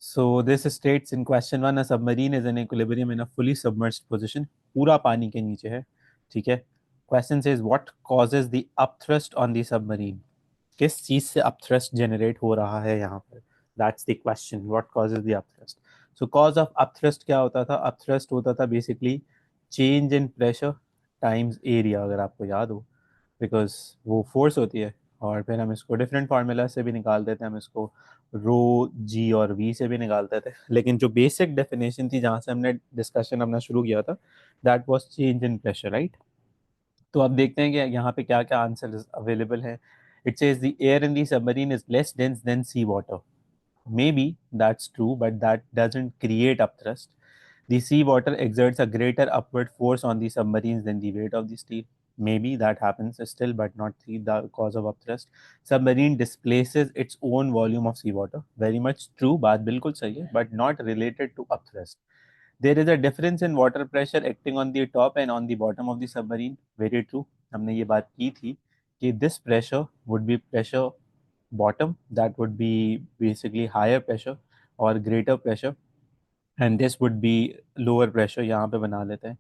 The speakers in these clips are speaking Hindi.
So this states in question one, a submarine is in equilibrium in a fully submerged position. पूरा पानी के नीचे है, ठीक है. Question says what causes the upthrust on the submarine. किस चीज से अपथ्रस्ट जनरेट हो रहा है यहाँ पर. That's the question, what causes the upthrust. Show cause of upthrust क्या होता था. अपथ्रस्ट होता था basically change in pressure times area, अगर आपको याद हो, बिकॉज वो फोर्स होती है. और फिर हम इसको डिफरेंट फार्मूला से भी निकाल देते हैं, हम इसको रो जी और वी से भी निकालते थे, लेकिन जो बेसिक डेफिनेशन थी जहाँ से हमने डिस्कशन अपना शुरू किया था, that was change in pressure, right. तो अब देखते हैं कि यहाँ पे क्या क्या आंसर अवेलेबल है. It says the air in the submarine is less dense than sea water. Maybe that's true, but that doesn't create upthrust. The seawater exerts a greater upward force on the submarines than the weight of the steel. Maybe that happens still, but not the cause of upthrust. Submarine displaces its own volume of seawater. Very much true, बात बिल्कुल सही है, but not related to upthrust. There is a difference in water pressure acting on the top and on the bottom of the submarine. Very true. हमने ये बात की थी कि this pressure would be pressure bottom, that would be basically higher pressure or greater pressure, and this would be lower pressure. यहाँ पे बना लेते हैं.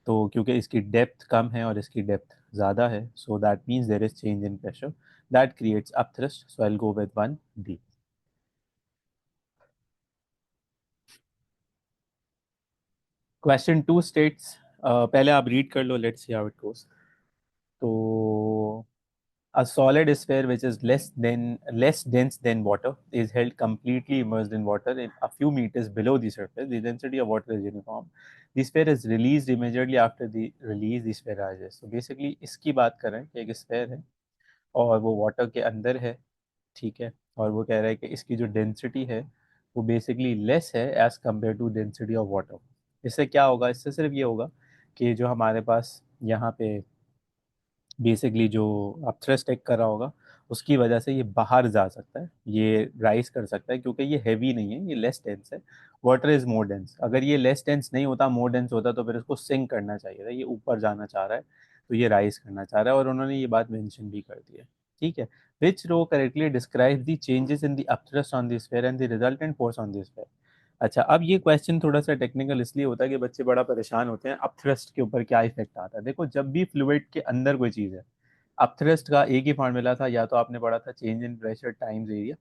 तो क्योंकि इसकी डेप्थ कम है और इसकी डेप्थ ज़्यादा है, so that means there is change in pressure that creates upthrust. So I'll go with 1D. Question 2 states, पहले आप रीड कर लो, let's see how it goes. तो a solid sphere which is less dense than water is held completely immersed in water in a few meters below the surface. The density of water is uniform. The sphere is released immediately after the release. The sphere rises. So basically इसकी बात कर रहे हैं कि एक स्फेयर है और वो वाटर के अंदर है, ठीक है. और वो कह रहा है कि इसकी जो डेंसिटी है वो बेसिकली लेस है as compare to density of water. इससे क्या होगा, इससे सिर्फ ये होगा कि जो हमारे पास यहाँ पे बेसिकली जो आप थ्रस्ट टेक कर रहा होगा उसकी वजह से ये बाहर जा सकता है, ये राइज कर सकता है, क्योंकि ये हैवी नहीं है, ये लेस डेंस है. Water is more dense. अगर ये लेस डेंस नहीं होता, मोर डेंस होता, तो फिर इसको सिंक करना चाहिए था. ये ऊपर जाना चाह रहा है, तो ये राइज करना चाह रहा है, और उन्होंने ये बात मेंशन भी कर दी है, ठीक है. Which rho correctly describe the changes in the upthrust on the sphere and the resultant force on the sphere. अच्छा, अब ये क्वेश्चन थोड़ा सा टेक्निकल इसलिए होता है कि बच्चे बड़ा परेशान होते हैं अपथ्रस्ट के ऊपर क्या इफेक्ट आता है. देखो, जब भी फ्लूइड के अंदर कोई चीज़ है, अपथ्रस्ट का एक ही फार्मूला था, या तो आपने पढ़ा था change in pressure times area,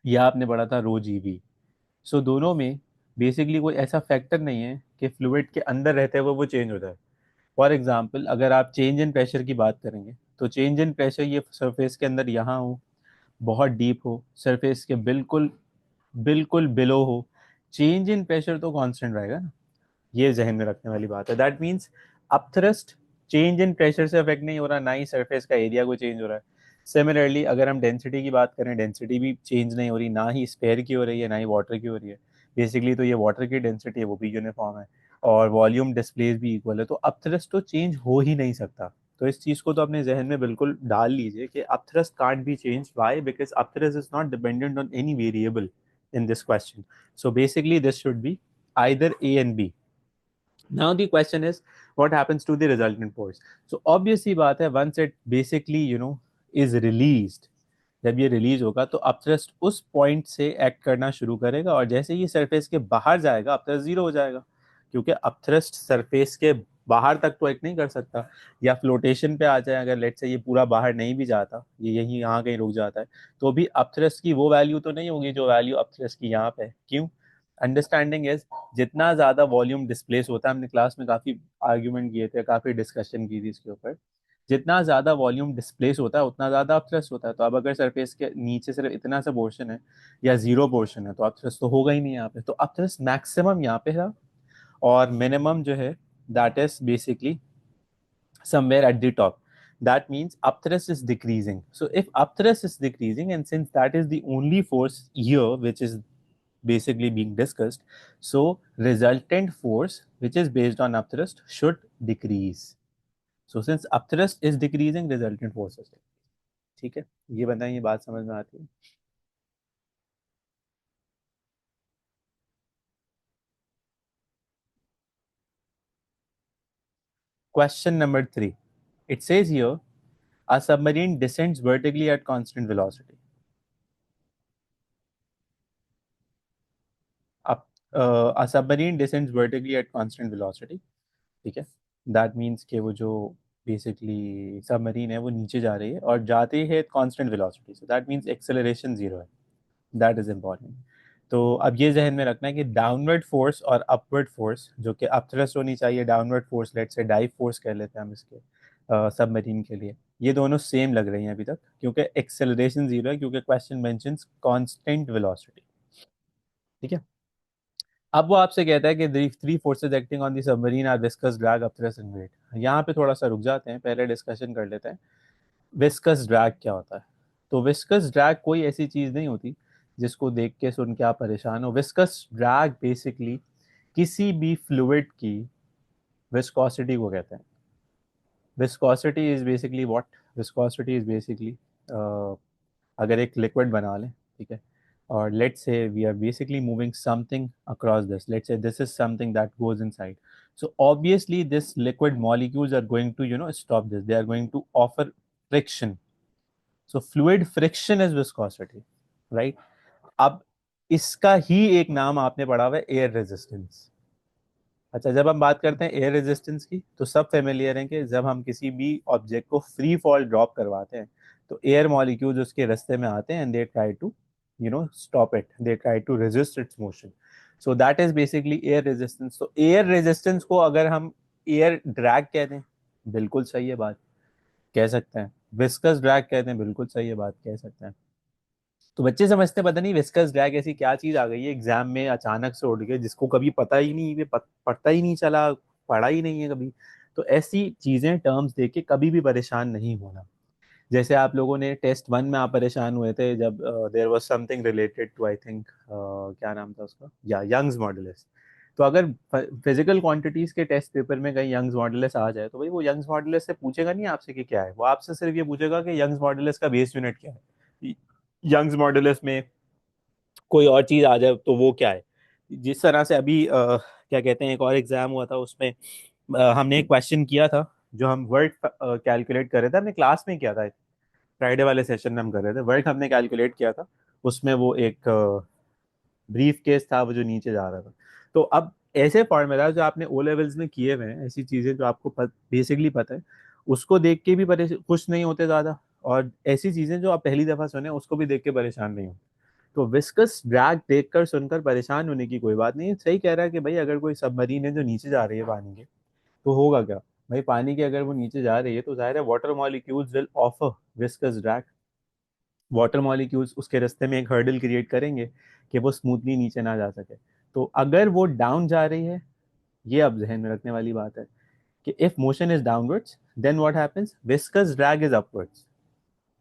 या आपने पढ़ा था रो जी वी. सो दोनों में बेसिकली कोई ऐसा फैक्टर नहीं है कि फ्लूइड के अंदर रहते हुए वो चेंज हो जाए. फॉर एग्जाम्पल, अगर आप चेंज इन प्रेशर की बात करेंगे, तो चेंज इन प्रेशर ये सरफेस के अंदर यहाँ हो, बहुत डीप हो, सरफेस के बिल्कुल बिल्कुल बिलो हो, चेंज इन प्रेशर तो कांस्टेंट रहेगा ना. ये जहन में रखने वाली बात है. That means upthrust change in pressure से अफेक्ट नहीं हो रहा, ना ही सरफेस का एरिया को चेंज हो रहा है. सिमिलरली अगर हम डेंसिटी की बात करें, डेंसिटी भी चेंज नहीं हो रही, ना ही स्पेयर की हो रही है, ना ही वाटर की हो रही है. बेसिकली तो ये वाटर की डेंसिटी है, वो भी यूनिफॉर्म है, और वॉल्यूम डिस्प्लेस भी इक्वल है, तो अपथ्रस्ट तो चेंज हो ही नहीं सकता. तो इस चीज को तो अपने जहन में बिल्कुल डाल लीजिए कि upthrust can't be change. Why? Because upthrust is not dependent on any variable in this question. So basically this should be either A and B. Now the question is, what happens to the resultant force? So obviously बात है, once it basically is released, जब ये रिलीज होगा तो अपथ्रस्ट उस पॉइंट से एक्ट करना शुरू करेगा, और जैसे ही सरफेस के बाहर जाएगा अपथ्रस्ट जीरो हो जाएगा, क्योंकि अपथ्रस्ट सरफेस के बाहर तक तो एक्ट नहीं कर सकता. या फ्लोटेशन पे आ जाए, अगर लेट से ये पूरा बाहर नहीं भी जाता, ये यहीं यहाँ कहीं रुक जाता है, तो भी अपथ्रस्ट की वो वैल्यू तो नहीं होगी जो वैल्यू अपथ्रस्ट की यहाँ पे है. क्यों? अंडरस्टैंडिंग इज, जितना ज्यादा वॉल्यूम डिस्प्लेस होता है, हमने क्लास में काफी आर्ग्यूमेंट किए थे, काफी डिस्कशन की थी इसके ऊपर, जितना ज्यादा वॉल्यूम डिस्प्लेस होता है उतना ज्यादा अपथ्रस्ट होता है. तो अब अगर सरफेस के नीचे सिर्फ इतना सा पोर्शन है या जीरो पोर्शन है, तो अपथ्रस्ट तो होगा ही नहीं यहाँ पे. तो अपथ्रस्ट मैक्सिमम यहाँ पे है, और मिनिमम जो है that is basically somewhere at the top. That means upthrust is decreasing. So if upthrust is decreasing, and since that is the only force here which is basically being discussed, so resultant force which is based on upthrust should decrease. So since upthrust is decreasing, resultant force is decreasing. ठीक है, ये बताएं, ये बात समझ में आती है. Question number 3. It says here, a submarine descends vertically at constant velocity. a submarine descends vertically at constant velocity. ठीक है, दैट मीन्स कि वो जो बेसिकली सबमरीन है वो नीचे जा रही है और जाती है constant velocity, so that means acceleration zero है। That is important. तो अब ये जहन में रखना है कि डाउनवर्ड फोर्स और अपवर्ड फोर्स जो कि अपथ्रस्ट होनी चाहिए, downward force let say dive force कह लेते हैं हम इसके सबमरीन के लिए, ये दोनों सेम लग रही हैं अभी तक, क्योंकि एक्सेलरेशन जीरो है, क्योंकि क्वेश्चन मेंशंस कांस्टेंट वेलोसिटी। ठीक है, अब वो आपसे कहता है कि three forces acting on the submarine are viscous, drag, upthrust and weight. यहाँ पे थोड़ा सा रुक जाते हैं, पहले डिस्कशन कर लेते हैं विस्कस ड्रैग क्या होता है। तो विस्कस ड्रैग कोई ऐसी चीज नहीं होती जिसको देख के सुन के आप परेशान हो। विस्कस ड्रैग बेसिकली किसी भी फ्लूइड की विस्कोसिटी को कहते हैं। Viscosity is basically what, viscosity is basically अगर एक लिक्विड बना लें, ठीक है, और let's say we are basically moving something across this, let's say this is something that goes inside, so obviously this liquid molecules are going to stop this, they are going to offer friction. So fluid friction is viscosity, right? अब इसका ही एक नाम आपने पढ़ा हुआ है, एयर रेजिस्टेंस। अच्छा, जब हम बात करते हैं एयर रेजिस्टेंस की तो सब फेमिलियर हैं कि जब हम किसी भी ऑब्जेक्ट को फ्री फॉल ड्रॉप करवाते हैं तो एयर मॉलिक्यूल्स उसके रास्ते में आते हैं and they try to stop it, they try to resist its motion. So that is basically air resistance. तो एयर रेजिस्टेंस को अगर हम एयर ड्रैग कह दें, बिल्कुल सही है बात, कह सकते हैं। विस्कस ड्रैग कहते हैं, बिल्कुल सही है बात, कह सकते हैं। तो बच्चे समझते हैं पता नहीं विस्कस ड्रैग ऐसी क्या चीज आ गई है एग्जाम में अचानक से उड़ के, जिसको कभी पता ही नहीं, पढ़ता ही नहीं चला, पढ़ा ही नहीं है कभी। तो ऐसी चीजें टर्म्स देख के कभी भी परेशान नहीं होना। जैसे आप लोगों ने टेस्ट वन में आप परेशान हुए थे जब there was something related to, I think क्या नाम था उसका, या यंग्स मॉडुलस। तो अगर फिजिकल क्वांटिटीज के टेस्ट पेपर में कहीं यंग्स मॉडुलस आ जाए तो भाई वो यंग्स मॉडुलस से पूछेगा नहीं आपसे कि क्या है, वो आपसे सिर्फ ये पूछेगा कि यंग्स मॉडुलस का बेस यूनिट क्या है। यंग्स मॉडुलस में कोई और चीज आ जाए तो वो क्या है। जिस तरह से अभी क्या कहते हैं, एक और एग्जाम हुआ था उसमें हमने एक क्वेश्चन किया था, जो हम वर्क कैलकुलेट कर रहे थे, हमने क्लास में किया था, फ्राइडे वाले सेशन में हम कर रहे थे वर्क, हमने कैलकुलेट किया था। उसमें वो एक ब्रीफ केस था वो जो नीचे जा रहा था। तो अब ऐसे फॉर्मूला जो आपने ओ लेवल्स में किए हुए हैं, ऐसी चीजें जो आपको बेसिकली पता है, उसको देख के भी खुश नहीं होते ज्यादा, और ऐसी चीजें जो आप पहली दफा सुने उसको भी देख के परेशान नहीं होते। तो विस्कस ड्रैग देखकर सुनकर परेशान होने की कोई बात नहीं है। सही कह रहा है कि भाई अगर कोई सबमरीन है जो नीचे जा रही है पानी के, तो होगा क्या भाई, पानी के अगर वो नीचे जा रही है तो जाहिर है water molecules will offer viscous drag. Water molecules उसके रास्ते में एक हर्डल क्रिएट करेंगे कि वो स्मूथली नीचे ना जा सके। तो अगर वो डाउन जा रही है, ये अब जहन में रखने वाली बात है कि if motion is downwards then what happens, viscous drag is upwards.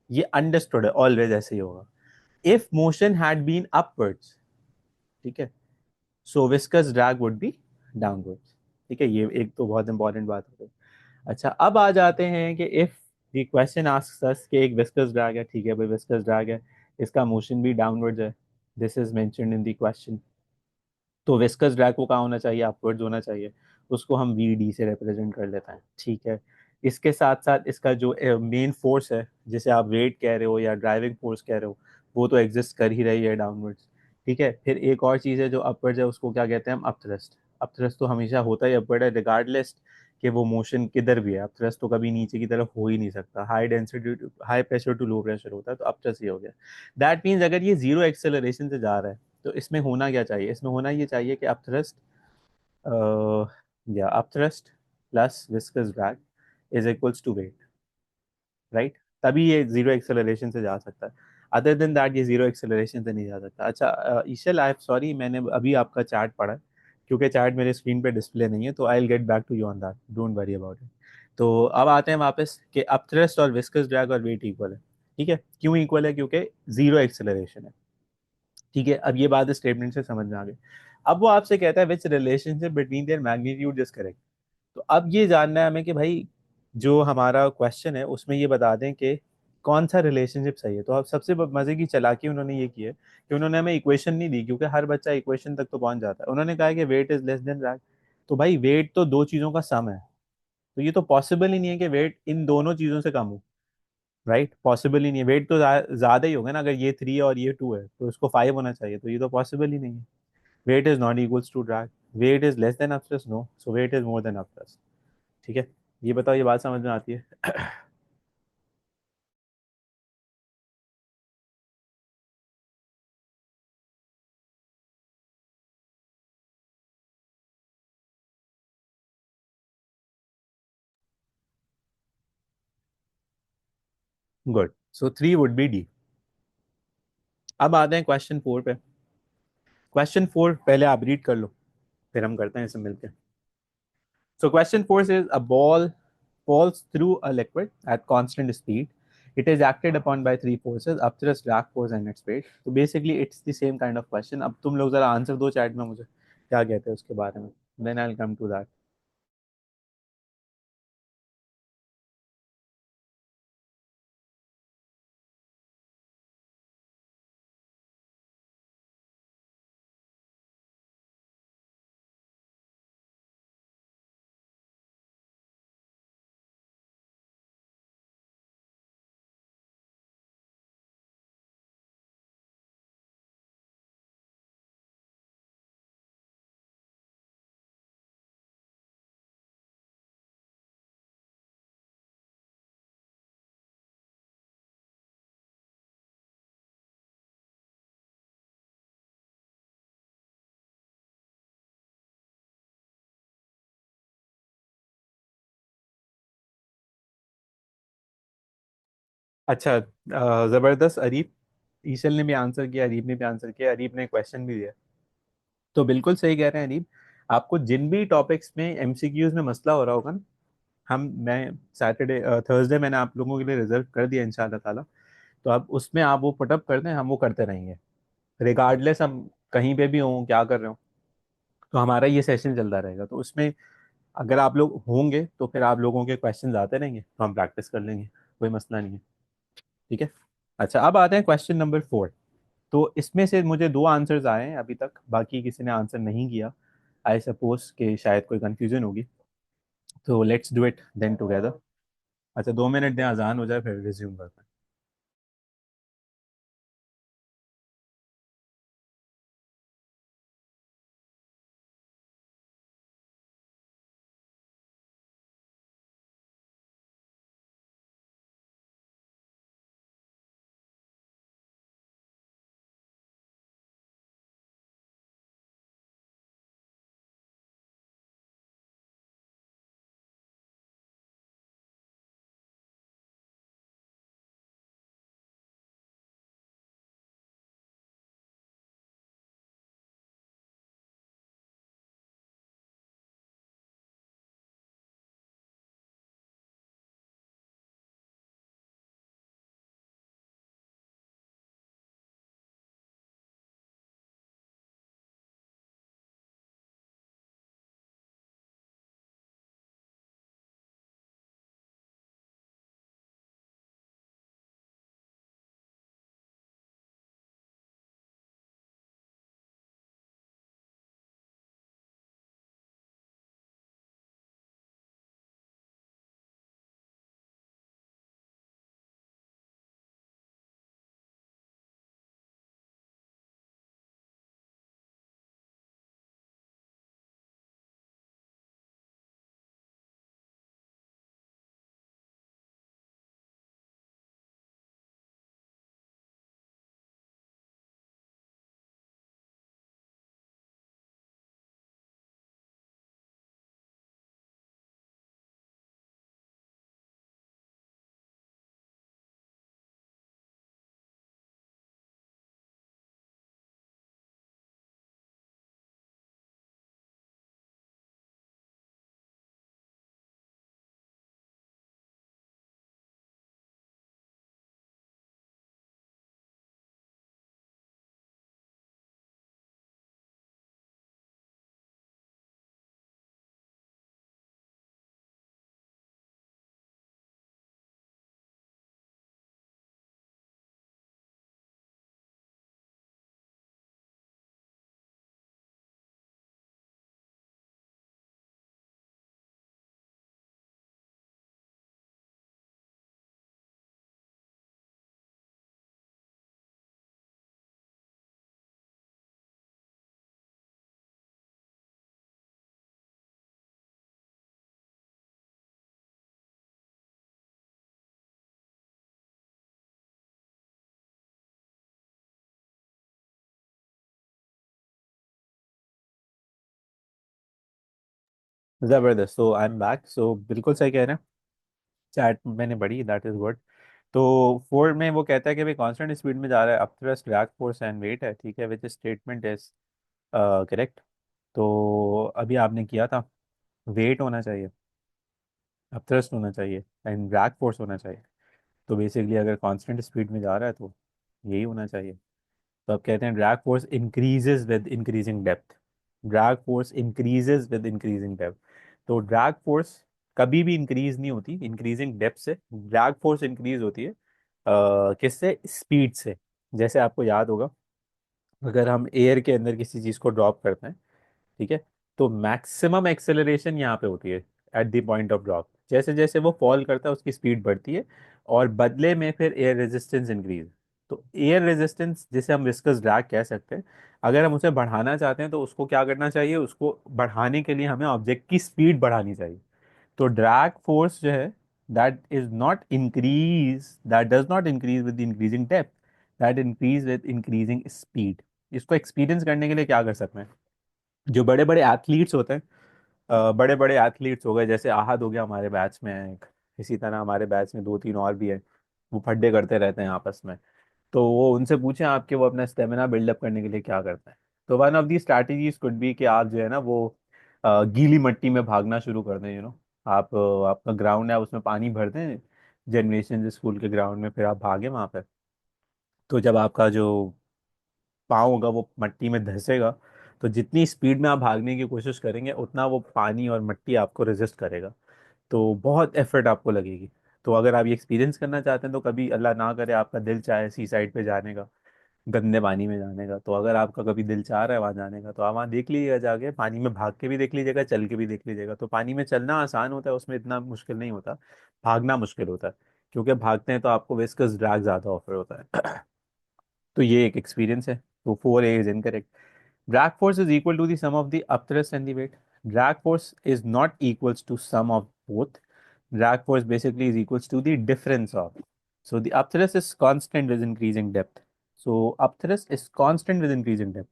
ये अंडरस्टूड है, ऑलवेज ऐसे ही होगा। If motion had been upwards, ठीक है, so viscous drag would be downwards. ठीक है, ये एक तो बहुत इंपॉर्टेंट बात हो गई। अच्छा, अब आ जाते हैं कि इफ द क्वेश्चन आस्क्स अस कि एक विस्कस ड्रैग है, ठीक है भाई विस्कस ड्रैग है, इसका मोशन भी डाउनवर्ड्स है, this is mentioned in the question, तो विस्कस ड्रैग को कहाँ होना चाहिए, अपवर्ड्स होना चाहिए। उसको हम वी डी से रिप्रेजेंट कर लेते हैं, ठीक है। इसके साथ साथ इसका जो मेन फोर्स है, जिसे आप वेट कह रहे हो या ड्राइविंग फोर्स कह रहे हो, वो तो एग्जिस्ट कर ही रही है डाउनवर्ड्स। ठीक है, फिर एक और चीज़ है जो अपवर्ड्स है, उसको क्या कहते हैं हम, अपथ्रस्ट। अपथ्रस्ट तो हमेशा होता ही अपवर्ड है, रिगार्डलेस कि वो मोशन किधर भी है। अपथ्रस्ट तो कभी नीचे की तरफ हो ही नहीं सकता, high density, high pressure to low pressure होता है, तो अपथ्रस्ट ही हो गया। दैट मीन्स अगर ये जीरो एक्सेलरेशन से जा रहा है तो इसमें होना क्या चाहिए, इसमें होना ये चाहिए कि अपथ्रस्ट या upthrust plus viscous drag is equals to weight, right. तभी ये जीरो एक्सेलरेशन से जा सकता है, अदर देन दैट ये जीरो एक्सेलरेशन से नहीं जा सकता। अच्छा ईशल, आई एम सॉरी, मैंने अभी आपका चार्ट पढ़ा है, क्योंकि चार्ट मेरे स्क्रीन पे डिस्प्ले नहीं है, तो I will get back to you on that, don't worry about it. तो अब आते हैं वापस कि अपथ्रस्ट और विस्कस ड्रैग और वेट इक्वल है। ठीक है, क्यों इक्वल है, क्योंकि जीरो एक्सेलरेशन है। ठीक है, अब ये बात स्टेटमेंट से समझ में आ गई। अब वो आपसे कहता है which relationship between their magnitude is correct. तो अब ये जानना है हमें कि भाई जो हमारा क्वेश्चन है उसमें ये बता दें कि कौन सा रिलेशनशिप सही है। तो अब सबसे मजे की चालाकी उन्होंने ये की है कि उन्होंने हमें इक्वेशन नहीं दी, क्योंकि हर बच्चा इक्वेशन तक तो पहुंच जाता है। उन्होंने कहा है कि weight is less than drag. तो भाई वेट तो दो चीजों का सम है, तो ये तो पॉसिबल ही नहीं है कि वेट इन दोनों चीजों से कम हो, राइट। पॉसिबल ही नहीं है, वेट तो ज्यादा ही होगा ना, अगर ये थ्री और ये टू है तो इसको फाइव होना चाहिए, तो ये तो पॉसिबल ही नहीं है। Weight is not equals to drag, weight is less than F plus, no, so weight is more than F plus. ठीक है, ये बताओ, ये बात समझ में आती है? Good, so 3 would be D. अब आते हैं क्वेश्चन 4 पे। क्वेश्चन 4 पहले आप रीड कर लो, फिर हम करते हैं इसे मिलके। So question 4 says a ball falls through a liquid at constant speed. It is acted upon by three forces: upthrust, drag force, and its weight. So basically it's the same kind of question. अब तुम लोग जरा आंसर दो चैट में मुझे, क्या कहते हैं उसके बारे में, then I'll come to that. अच्छा, जबरदस्त अरीब। ईशल ने भी आंसर किया, अरीब ने भी आंसर किया, अरीब ने क्वेश्चन भी दिया। तो बिल्कुल सही कह रहे हैं अरीब। आपको जिन भी टॉपिक्स में एमसीक्यूज में मसला हो रहा होगा ना, हम मैं सैटरडे थर्सडे मैंने आप लोगों के लिए रिजर्व कर दिया इंशाल्लाह ताला। तो आप उसमें आप वो पुटअप कर दें, हम वो करते रहेंगे रिगार्डलेस हम कहीं पे भी हों, क्या कर रहे हो। तो हमारा ये सेशन चलता रहेगा, तो उसमें अगर आप लोग होंगे तो फिर आप लोगों के क्वेश्चन आते रहेंगे, तो हम प्रैक्टिस कर लेंगे, कोई मसला नहीं है। ठीक है। अच्छा, अब आते हैं क्वेश्चन नंबर 4। तो इसमें से मुझे 2 आंसर्स आए हैं अभी तक, बाकी किसी ने आंसर नहीं किया। आई सपोज कि शायद कोई कंफ्यूजन होगी, तो let's do it then together. अच्छा, 2 मिनट दें, अजान हो जाए फिर रिज्यूम करते हैं। जबरदस्त। सो आई एम बैक। सो बिल्कुल सही कह रहे हैं, चैट मैंने पढ़ी, दैट इज गुड। तो फोर में वो कहता है कि भाई कांस्टेंट स्पीड में जा रहा है, upthrust, drag force and weight है, ठीक है, विच स्टेटमेंट इज करेक्ट। तो अभी आपने किया था, वेट होना चाहिए, अप थ्रस्ट होना चाहिए एंड ड्रैग फोर्स होना चाहिए। तो बेसिकली अगर कांस्टेंट स्पीड में जा रहा है तो यही होना चाहिए। तो अब कहते हैं drag force increases with increasing depth, drag force increases with increasing depth. तो ड्रैग फोर्स कभी भी इंक्रीज नहीं होती इंक्रीजिंग डेप्थ से, ड्रैग फोर्स इंक्रीज होती है किससे, स्पीड से। जैसे आपको याद होगा, अगर हम एयर के अंदर किसी चीज़ को ड्रॉप करते हैं, ठीक है, तो मैक्सिमम एक्सेलरेशन यहाँ पे होती है at the point of drop. जैसे जैसे वो फॉल करता है उसकी स्पीड बढ़ती है, और बदले में फिर एयर रेजिस्टेंस इंक्रीज। तो एयर रेजिस्टेंस जिसे हम विस्कस ड्रैग कह सकते हैं, अगर हम उसे बढ़ाना चाहते हैं तो उसको क्या करना चाहिए, उसको बढ़ाने के लिए हमें ऑब्जेक्ट की स्पीड बढ़ानी चाहिए। तो ड्रैग फोर्स जो है, that does not increase with increasing depth, that increase with increasing speed. इसको एक्सपीरियंस करने के लिए क्या कर सकते हैं, जो बड़े बड़े एथलीट्स होते हैं, बड़े बड़े एथलीट्स हो गए, जैसे आहद हो गया हमारे बैच में एक, इसी तरह हमारे बैच में दो तीन और भी हैं, वो फड्डे करते रहते हैं आपस में। तो वो उनसे पूछें आपके वो अपना स्टेमिना बिल्डअप करने के लिए क्या करते हैं। तो one of the strategies could be कि आप जो है ना वो गीली मिट्टी में भागना शुरू कर दें, आप आपका ग्राउंड है उसमें पानी भर दें, जनरेशन स्कूल के ग्राउंड में, फिर आप भागें वहाँ पे। तो जब आपका जो पाँव होगा वो मट्टी में धंसेगा, तो जितनी स्पीड में आप भागने की कोशिश करेंगे उतना वो पानी और मिट्टी आपको रेजिस्ट करेगा। तो बहुत एफर्ट आपको लगेगी। तो अगर आप ये एक्सपीरियंस करना चाहते हैं, तो कभी अल्लाह ना करे आपका दिल चाहे सी साइड पे जाने का, गंदे पानी में जाने का, तो अगर आपका कभी दिल चाह रहा है वहाँ जाने का, तो आप वहाँ देख लीजिएगा, जाके पानी में भाग के भी देख लीजिएगा, चल के भी देख लीजिएगा। तो पानी में चलना आसान होता है, उसमें इतना मुश्किल नहीं होता, भागना मुश्किल होता है, क्योंकि भागते हैं तो आपको विस्कस ड्रैग ज़्यादा ऑफर होता है। तो ये एक एक्सपीरियंस है। तो 4A is incorrect. Drag force is equal to the sum of the up thrust and the weight. Drag force is not equals to sum of both. Drag force basically is equals to the difference of. So the up thrust is constant with increasing depth. So up thrust is constant with increasing depth.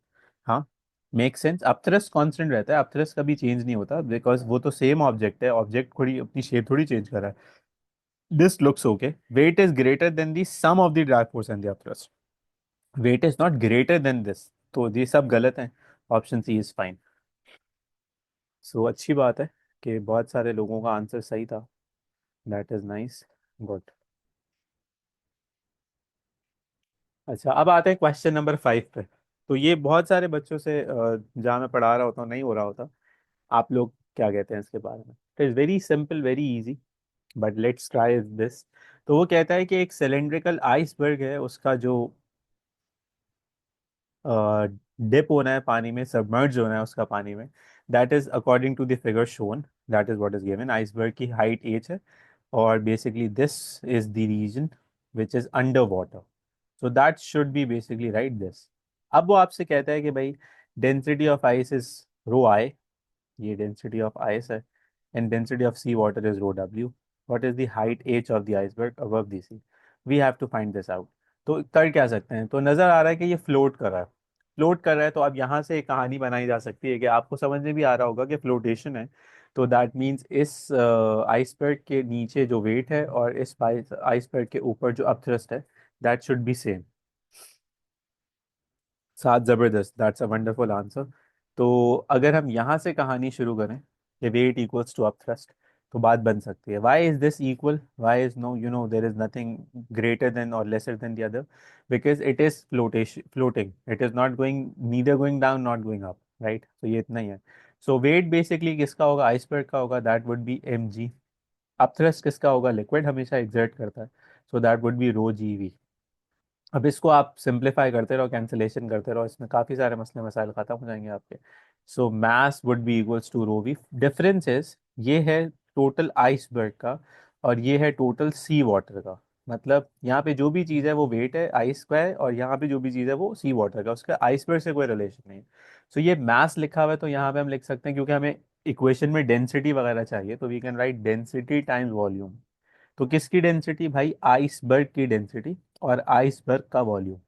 हाँ, make sense. Up thrust constant रहता है, अप थ्रस्ट कभी चेंज नहीं होता, बिकॉज वो तो सेम ऑब्जेक्ट है, ऑब्जेक्ट थोड़ी अपनी शेप थोड़ी चेंज कर रहा है। This looks okay. Weight is greater than the sum of the drag force and the upthrust, weight is not greater than this. तो ये सब गलत है, option C is fine. So अच्छी बात है कि बहुत सारे लोगों का आंसर सही था, दैट इज नाइस, गुड। अच्छा, अब आते हैं क्वेश्चन नंबर 5 पे। तो ये बहुत सारे बच्चों से जहाँ मैं पढ़ा रहा होता हूँ नहीं हो रहा होता। आप लोग क्या कहते हैं इसके बारे में? It is very simple, very easy, but let's try this. तो वो कहता है कि एक सिलेंड्रिकल आइसबर्ग है, उसका जो डिप होना है पानी में, सबमर्ज होना है उसका पानी में, that is according to the figure shown, that is what is given. Iceberg की हाइट एच है, और basically this is the region which is under water, so that should be basically right this. अब वो आपसे कहता है कि भाई density of ice is rho I, ये डेंसिटी ऑफ आइस है, and density of sea water is rho W. What is the height H of the iceberg above the sea? We have to find this out. तो कर क्या सकते हैं, तो नजर आ रहा है कि ये फ्लोट कर रहा है, फ्लोट कर रहा है। तो अब यहाँ से एक कहानी बनाई जा सकती है कि आपको समझ में भी आ रहा होगा कि फ्लोटेशन है, तो दैट मीन्स इस आइसबर्ग के नीचे जो वेट है और इस आइसबर्ग के ऊपर जो अपथ्रस्ट है, दैट शुड बी सेम। सात, जबरदस्त, दैट्स अ वंडरफुल आंसर। तो अगर हम यहाँ से कहानी शुरू करें कि weight equals to upthrust, तो बात बन सकती है, why is this equal, why is no there is nothing greater than और lesser than the other, because it is flotation, floating, it is not going, neither going down not going up, right. तो ये इतना ही है। सो वेट बेसिकली किसका होगा, आइसबर्ग का होगा, that would B mg। Up thrust किसका होगा, लिक्विड हमेशा एग्जर्ट करता है, सो दैट वुड बी रो जी। अब इसको आप सिंप्लीफाई करते रहो, कैंसिलेशन करते रहो, इसमें काफ़ी सारे मसले मसाइल ख़त्म हो जाएंगे आपके। So mass would be equals to rho V. Differences ये है टोटल आइसबर्ग का, और ये है टोटल सी वाटर का। मतलब यहाँ पे जो भी चीज़ है वो वेट है आइस का है, और यहाँ पे जो भी चीज़ है वो सी वाटर का, उसका आइसबर्ग से कोई रिलेशन नहीं है। सो ये मास लिखा हुआ है, तो यहाँ पे हम लिख सकते हैं, क्योंकि हमें इक्वेशन में डेंसिटी वगैरह चाहिए, तो we can write density times volume. तो किसकी डेंसिटी भाई, आइसबर्ग की डेंसिटी और आइसबर्ग का वॉल्यूम,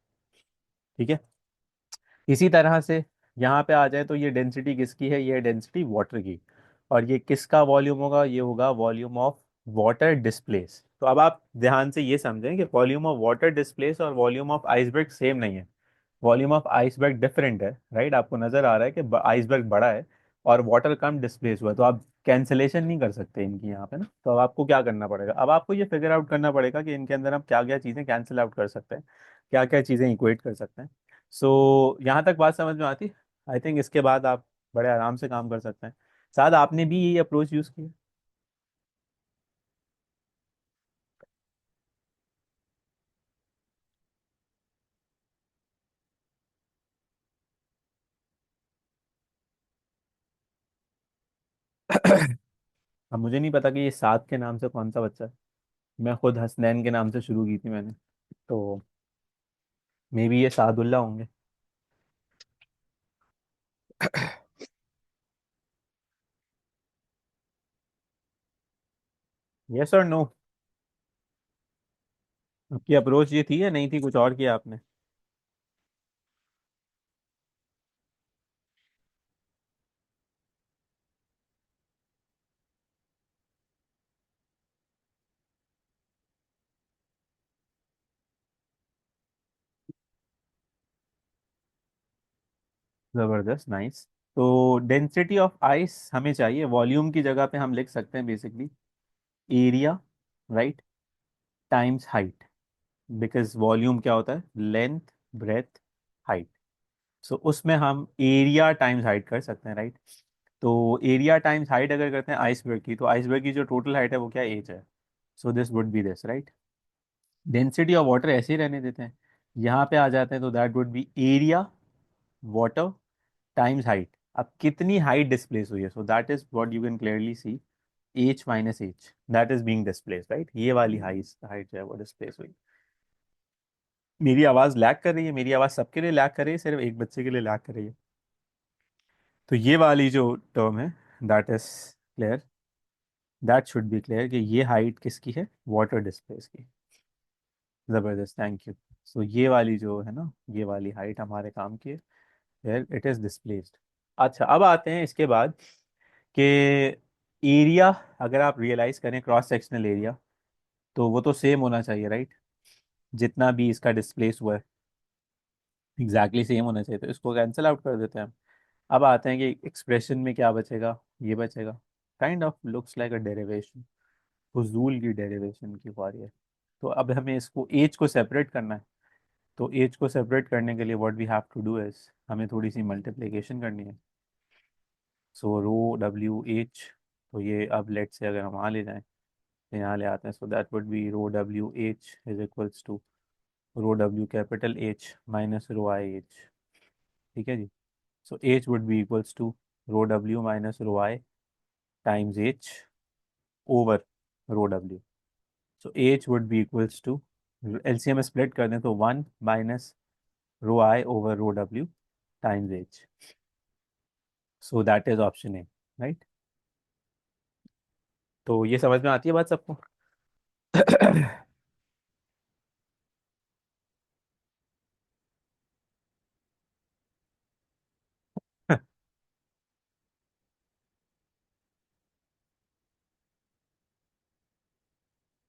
ठीक है। इसी तरह से यहाँ पे आ जाए तो ये डेंसिटी किसकी है, ये डेंसिटी वाटर की। और ये किसका वॉल्यूम होगा, ये होगा वॉल्यूम ऑफ वाटर डिस्प्लेस। तो अब आप ध्यान से ये समझें कि वॉल्यूम ऑफ वाटर डिस्प्लेस और वॉल्यूम ऑफ आइसबर्ग सेम नहीं है। वॉल्यूम ऑफ आइसबर्ग डिफरेंट है, राइट। आपको नजर आ रहा है कि आइसबर्ग बड़ा है और वाटर कम डिस्प्लेस हुआ है, तो आप कैंसिलेशन नहीं कर सकते इनकी यहाँ पे ना। तो अब आपको क्या करना पड़ेगा, अब आपको ये फिगर आउट करना पड़ेगा कि इनके अंदर हम क्या क्या चीज़ें कैंसिल आउट कर सकते हैं, क्या क्या चीज़ें इक्वेट कर सकते हैं। सो यहाँ तक बात समझ में आती। आई थिंक इसके बाद आप बड़े आराम से काम कर सकते हैं। शायद आपने भी यही अप्रोच यूज़ किया। अब मुझे नहीं पता कि ये साद के नाम से कौन सा बच्चा है। मैं खुद हसनैन के नाम से शुरू की थी मैंने। तो मे बी ये सादुल्ला होंगे। यस और नो। आपकी अप्रोच ये थी या नहीं थी, कुछ और किया आपने? जबरदस्त, नाइस। तो डेंसिटी ऑफ आइस हमें चाहिए, वॉल्यूम की जगह पे हम लिख सकते हैं basically area, right, times height. Because volume क्या होता है, लेंथ, ब्रेथ, हाइट। सो उसमें हम एरिया टाइम्स हाइट कर सकते हैं, राइट। तो एरिया टाइम्स हाइट अगर करते हैं आइसबर्ग की, तो आइसबर्ग की जो टोटल हाइट है वो क्या एज है। सो this would B this, right. Density of water ऐसे ही रहने देते हैं, यहाँ पे आ जाते हैं, तो that would B area water times height. अब कितनी हाइट डिस्प्लेस हुई है, सो that is what you can clearly see, H minus H, that is being displace, right. ये वाली हाइट हाइट जो है वो डिस्प्लेस हुई। मेरी आवाज़ लैग कर रही है, मेरी आवाज़ सबके लिए लैग कर रही है, सिर्फ एक बच्चे के लिए लैग कर रही है? तो ये वाली जो टर्म है, that is clear, that should B clear कि ये हाइट किसकी है, वाटर डिस्प्लेस की। ज़बरदस्त, थैंक यू। सो ये वाली जो है ना, ये वाली हाइट हमारे काम की है, वेयर इट इज़ डिस्प्लेस्ड। अच्छा, अब आते हैं इसके बाद कि एरिया, अगर आप रियलाइज करें क्रॉस सेक्शनल एरिया, तो वो तो सेम होना चाहिए, राइट। जितना भी इसका डिस्प्लेस हुआ है एग्जैक्टली सेम होना चाहिए, तो इसको कैंसिल आउट कर देते हैं हम। अब आते हैं कि एक्सप्रेशन में क्या बचेगा, ये बचेगा, kind of looks like a derivation, फजूल की डेरिवेशन की बारी है। तो अब हमें इसको एज को सेपरेट करना है। तो एज को सेपरेट करने के लिए what we have to do is, हमें थोड़ी सी मल्टीप्लिकेशन करनी है। सो रो डब्ल्यू एच, तो ये अब लेट से अगर हम वहाँ ले जाएं तो यहाँ ले आते हैं, so that would be rho W H is equals to rho W capital H minus rho I H. ठीक है जी। So H would be equals to rho W minus rho I times H over rho W. So H would be equals to, LCM split कर दें तो 1 - rho I over rho W times H. So that is option A, right. तो ये समझ में आती है बात सबको?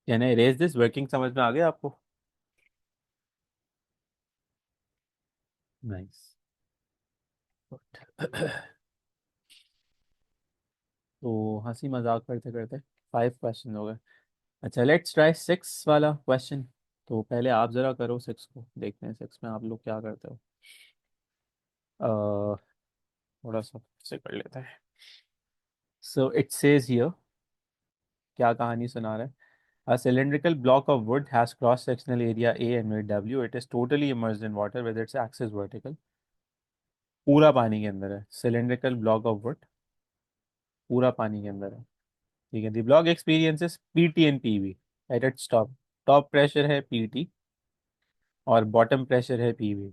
यानी रेज दिस वर्किंग समझ में आ गया आपको? नाइस। तो हंसी मजाक करते करते 5 क्वेश्चन हो गए। अच्छा, लेट्स ट्राई 6 वाला क्वेश्चन। तो पहले आप जरा करो 6 को, देखते हैं 6 में आप लोग क्या करते हो। अह, थोड़ा सा से कर लेते हैं। सो इट सेज हियर, क्या कहानी सुना रहा है। A cylindrical block of wood has cross-sectional area A and width W. It is totally immersed in water with its axis vertical. पूरा पानी के अंदर है, cylindrical block of wood पूरा पानी के अंदर है। ठीक है, the block experiences PT and PV at its top. Top pressure है पीटी और बॉटम प्रेशर है पीवी।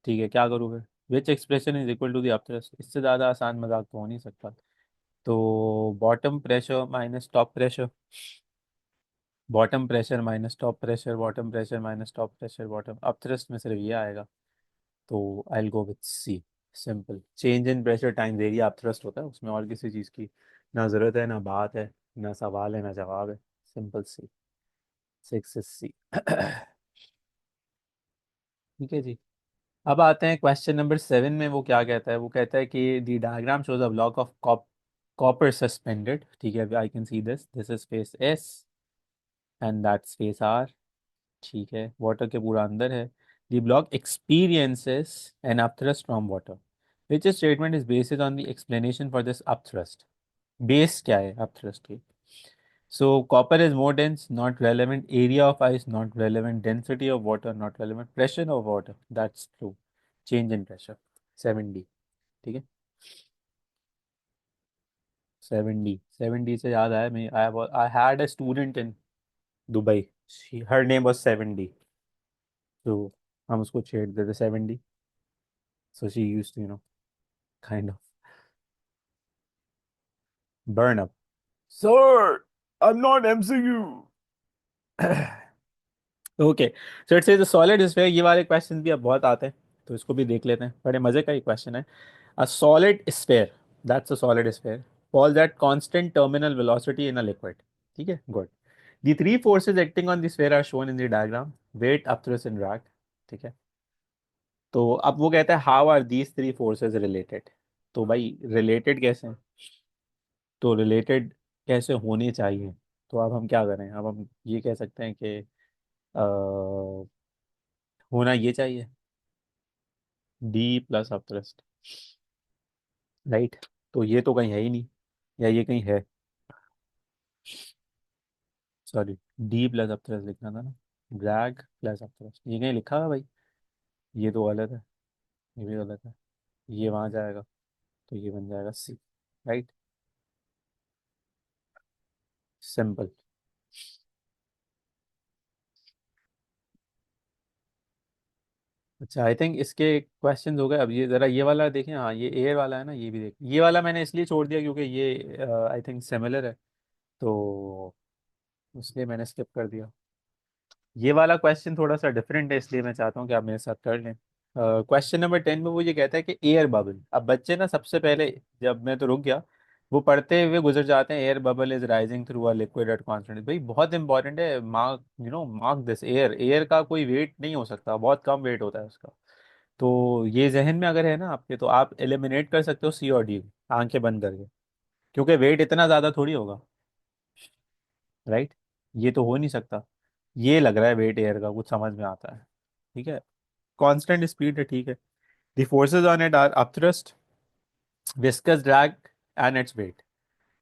ठीक है, क्या करूँ फिर, which expression is equal to the upthrust, इससे ज़्यादा आसान मजाक तो हो नहीं सकता। तो bottom pressure minus top pressure, bottom pressure minus top pressure, bottom pressure minus top pressure, bottom upthrust में सिर्फ ये आएगा। तो I will go with C. Simple, change in pressure times area upthrust होता है उसमें, और किसी चीज़ की ना जरूरत है, ना बात है, ना सवाल है, ना जवाब है। सिंपल सी। 6 सी। ठीक है जी। अब आते हैं क्वेश्चन नंबर 7 में। वो क्या कहता है? वो कहता है कि the diagram shows a block of copper suspended. ठीक है, I can see this is space S and that space R. ठीक है, वाटर के पूरा अंदर है। The block experiences an upthrust from water, which statement is based on the explanation for this upthrust. Base क्या है अपथ्रस्ट की? So copper is more dense, not relevant. Area of ice, not relevant. Density of water, not relevant. Pressure of water, that's true. Change in pressure, 7D. ठीक है, 7D से याद आया, मैं I had a student in Dubai. Her name was 7D. So हम उसको छेड़ते थे 7D. So she used to, kind of burn up. Sir, I'm not MCU. Okay, so it's is solid sphere. ये वाले क्वेश्चन भी अब बहुत आते हैं, तो इसको भी देख लेते हैं। बड़े मजे का ही क्वेश्चन है। A solid sphere, that's a solid sphere, falls at constant terminal velocity in a liquid. ठीक है, good. The three forces acting on the sphere are shown in the diagram, weight, upthrust and drag. ठीक है, तो अब वो कहता है how are these three forces related. तो भाई रिलेटेड कैसे हैं? तो रिलेटेड कैसे होने चाहिए? तो अब हम क्या करें? अब हम ये कह सकते हैं कि होना ये चाहिए, डी प्लस अपथ्रस्ट, राइट? तो ये तो कहीं है ही नहीं, या ये कहीं है? सॉरी, डी प्लस अपथ्रस्ट लिखना था ना, ड्रैग प्लस अपथ्रस्ट, ये कहीं लिखा है भाई? ये तो गलत है, ये भी गलत है। ये वहां जाएगा, तो ये बन जाएगा सी, राइट? सिंपल। अच्छा, आई थिंक इसके क्वेश्चंस हो गए। अब ये जरा ये वाला देखें। हाँ, ये एयर वाला है ना, ये भी देख। ये वाला मैंने इसलिए छोड़ दिया क्योंकि ये आई थिंक सिमिलर है, तो इसलिए मैंने स्किप कर दिया। ये वाला क्वेश्चन थोड़ा सा डिफरेंट है, इसलिए मैं चाहता हूँ कि आप मेरे साथ कर लें। क्वेश्चन नंबर 10 में वो ये कहता है कि एयर बबल। अब बच्चे ना सबसे पहले, जब मैं तो रुक गया, वो पढ़ते हुए गुजर जाते हैं, air bubble is rising through a liquid at constant. भाई बहुत इंपॉर्टेंट है, mark mark this. Air, air का कोई वेट नहीं हो सकता, बहुत कम वेट होता है उसका। तो ये जहन में अगर है ना आपके, तो आप एलिमिनेट कर सकते हो सी और डी, आंखें बंद करके, क्योंकि वेट इतना ज़्यादा थोड़ी होगा, राइट? ये तो हो नहीं सकता। ये लग रहा है वेट एयर का, कुछ समझ में आता है। ठीक है, कांस्टेंट स्पीड है, ठीक है। The forces on it are upthrust, viscous drag and its weight.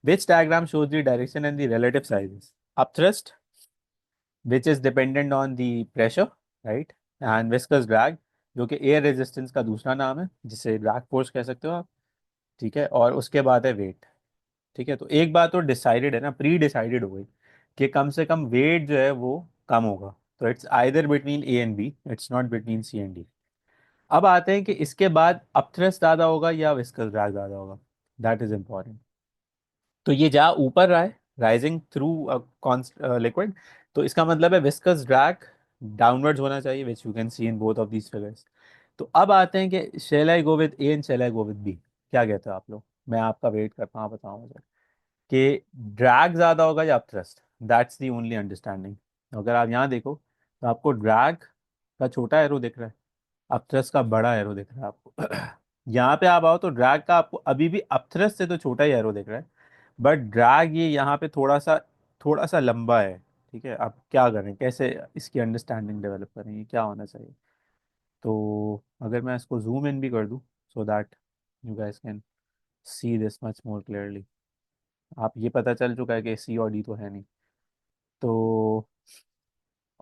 Which diagram shows the direction and the relative sizes? Upthrust, which is dependent on the pressure, right? And viscous drag, जो कि एयर रेजिस्टेंस का दूसरा नाम है, जिसे ड्रैग फोर्स कह सकते हो आप। ठीक है, और उसके बाद है वेट। ठीक है, तो एक बात तो डिसाइडेड है ना, प्री डिसाइडेड हो गई, कि कम से कम वेट जो है वो कम होगा। तो it's either between A and B, it's not between C and D. अब आते हैं कि इसके बाद अपथ्रस्ट ज़्यादा होगा या विस्कस ड्रैग ज़्यादा होगा। That is important. तो ये जा ऊपर रहा है, राइजिंग थ्रू लिक्विड, तो इसका मतलब है विस्कस ड्रैग डाउनवर्ड्स होना चाहिए, which you can see in both of these figures. तो अब आते हैं कि shall I go with A and shall I go with B? क्या कहते हो आप लोग? मैं आपका वेट करता हूँ, बताओ मुझे कि ड्रैग ज्यादा होगा या upthrust. That's the only understanding. अगर आप यहाँ देखो, तो आपको ड्रैग का छोटा एरो दिख रहा है, अपथ्रस्ट का बड़ा एरो दिख रहा है आपको। यहाँ पे आप आओ तो ड्रैग का आपको अभी भी अपथ्रस्ट से तो छोटा ही एरो दिख रहा है, बट ड्रैग ये यहाँ पे थोड़ा सा लंबा है। ठीक है, अब क्या करें, कैसे इसकी अंडरस्टैंडिंग डेवलप करें, ये क्या होना चाहिए? तो अगर मैं इसको जूम इन भी कर दूँ, so that you guys can see this much more clearly. आप ये पता चल चुका है कि सी और डी तो है नहीं। तो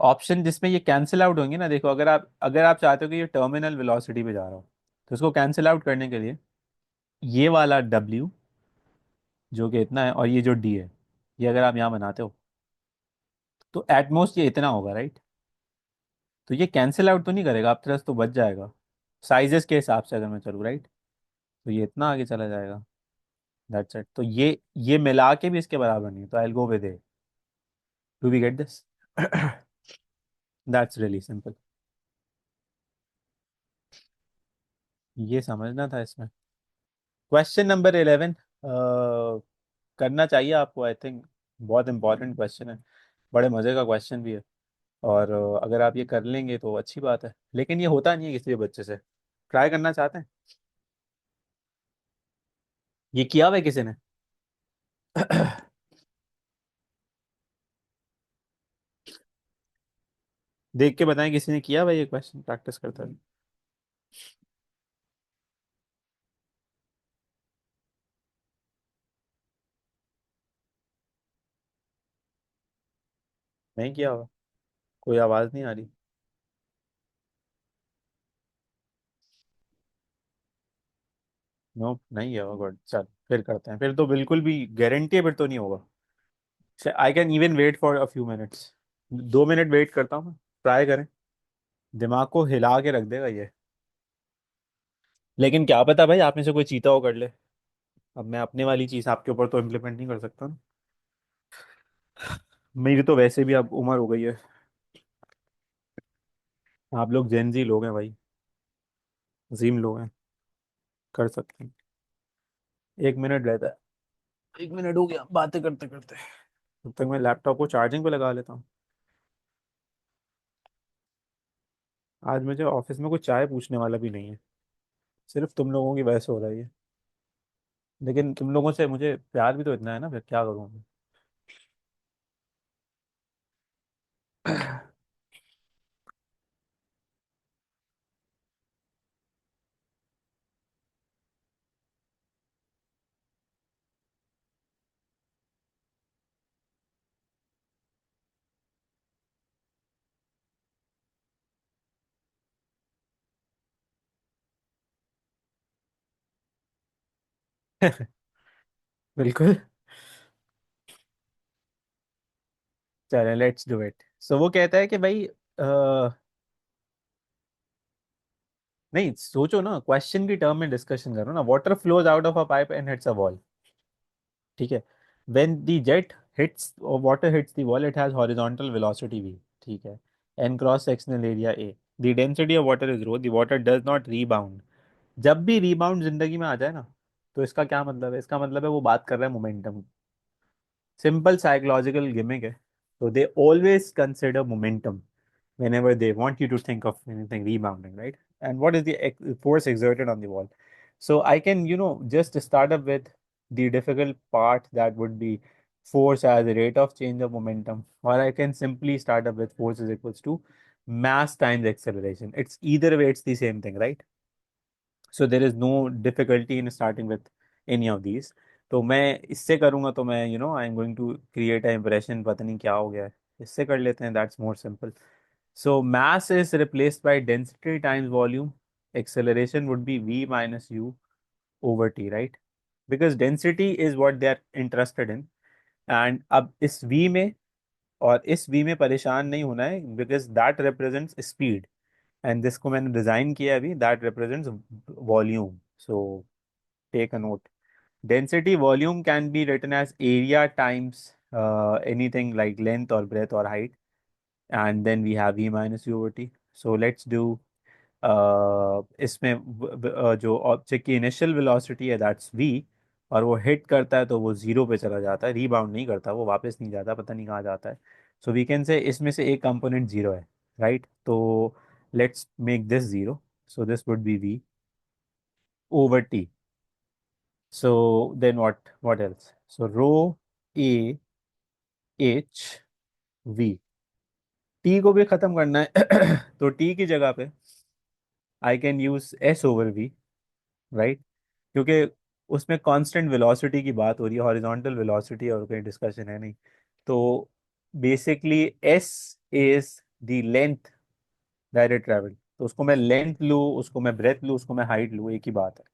ऑप्शन जिसमें ये कैंसिल आउट होंगे ना, देखो, अगर आप चाहते हो कि ये टर्मिनल वेलोसिटी पे जा रहा हो, तो इसको कैंसिल आउट करने के लिए ये वाला W जो कि इतना है, और ये जो D है, ये अगर आप यहाँ बनाते हो, तो एटमोस्ट ये इतना होगा, राइट? तो ये कैंसिल आउट तो नहीं करेगा, आप तरह तो बच जाएगा साइजेस के हिसाब से अगर मैं चलूँ, राइट? तो ये इतना आगे चला जाएगा, दैट्स इट। तो ये मिला के भी इसके बराबर नहीं है, तो I will go with A. Do we get this? That's really simple. ये समझना था इसमें। क्वेश्चन नंबर 11, करना चाहिए आपको, आई थिंक बहुत इंपॉर्टेंट क्वेश्चन है, बड़े मज़े का क्वेश्चन भी है। और अगर आप ये कर लेंगे तो अच्छी बात है, लेकिन ये होता नहीं है किसी भी बच्चे से। ट्राई करना चाहते हैं? ये किया हुआ है किसी ने? देख के बताएं किसी ने किया भाई ये क्वेश्चन प्रैक्टिस करता है? नहीं किया हुआ? कोई आवाज़ नहीं आ रही। नो, नहीं किया हुआ, गुड, चल फिर करते हैं, फिर तो बिल्कुल भी गारंटी है, फिर तो नहीं होगा। I can even wait for a few minutes. 2 minute wait करता हूँ, ट्राई करें। दिमाग को हिला के रख देगा ये। लेकिन क्या पता भाई आप में से कोई चीता हो कर ले। अब मैं अपने वाली चीज़ आपके ऊपर तो इम्प्लीमेंट नहीं कर सकता ना। मेरी तो वैसे भी अब उम्र हो गई है। आप लोग जेनजी लोग हैं भाई, अजीम लोग हैं, कर सकते हैं। 1 मिनट रहता है। 1 मिनट हो गया बातें करते करते। तब तक मैं लैपटॉप को चार्जिंग पे लगा लेता हूँ। आज मुझे ऑफिस में कोई चाय पूछने वाला भी नहीं है, सिर्फ तुम लोगों की वजह से हो रही है। लेकिन तुम लोगों से मुझे प्यार भी तो इतना है ना, फिर क्या करूँ मैं। बिल्कुल। चले लेट्स डू इट। सो वो कहता है कि भाई नहीं सोचो ना, क्वेश्चन की टर्म में डिस्कशन करो ना। Water flows out of a pipe and hits a wall. ठीक है। When the jet hits water hits the wall it has horizontal velocity v। ठीक है। And cross sectional area a। The density of water is rho. The water does not rebound. जब भी रीबाउंड जिंदगी में आ जाए ना, तो इसका क्या मतलब है? इसका मतलब है वो बात कर रहा है मोमेंटम। सिंपल साइकोलॉजिकल गिमिक है। तो they always consider momentum whenever they want you to think of anything rebounding, right? And what is the force exerted on the wall? So I can, just start up with the difficult part, that would be force as a rate of change of momentum, or I can simply start up with force is equals to mass times acceleration. It's either way, it's the same thing, right? So there is no difficulty in starting with any of these. तो मैं इससे करूंगा तो मैं I am going to create a impression, पता नहीं क्या हो गया है। इससे कर लेते हैं, that's more simple. So mass is replaced by density times volume. Acceleration would be v minus u over t, right? Because density is what they are interested in. And अब इस v में और इस v में परेशान नहीं होना है, because that represents speed. And जिसको मैंने डिजाइन किया है अभी, that represents volume. So take a note. Density volume can be written as area times anything like length or breadth or height. And then we have v minus u over t. So let's do इसमें जो ऑब्जेक्ट की इनिशियल वेलोसिटी है दैट्स v, और वो हिट करता है तो वो जीरो पे चला जाता है, रीबाउंड नहीं करता, वो वापस नहीं जाता, पता नहीं कहाँ जाता है। सो वी कैन से इसमें से एक कंपोनेंट जीरो है, राइट? तो let's make this zero. So this would be v over t। So then what else? So rho a h v। t को भी खत्म करना है तो t की जगह पे I can use s over v, right? क्योंकि उसमें कांस्टेंट वेलोसिटी की बात हो रही है, हॉरिजॉन्टल वेलोसिटी और कोई डिस्कशन है नहीं। तो basically S is the length that it travel. तो उसको मैं लेंथ लूँ, उसको मैं ब्रेथ लूँ, उसको मैं हाइट लूँ, एक ही बात है।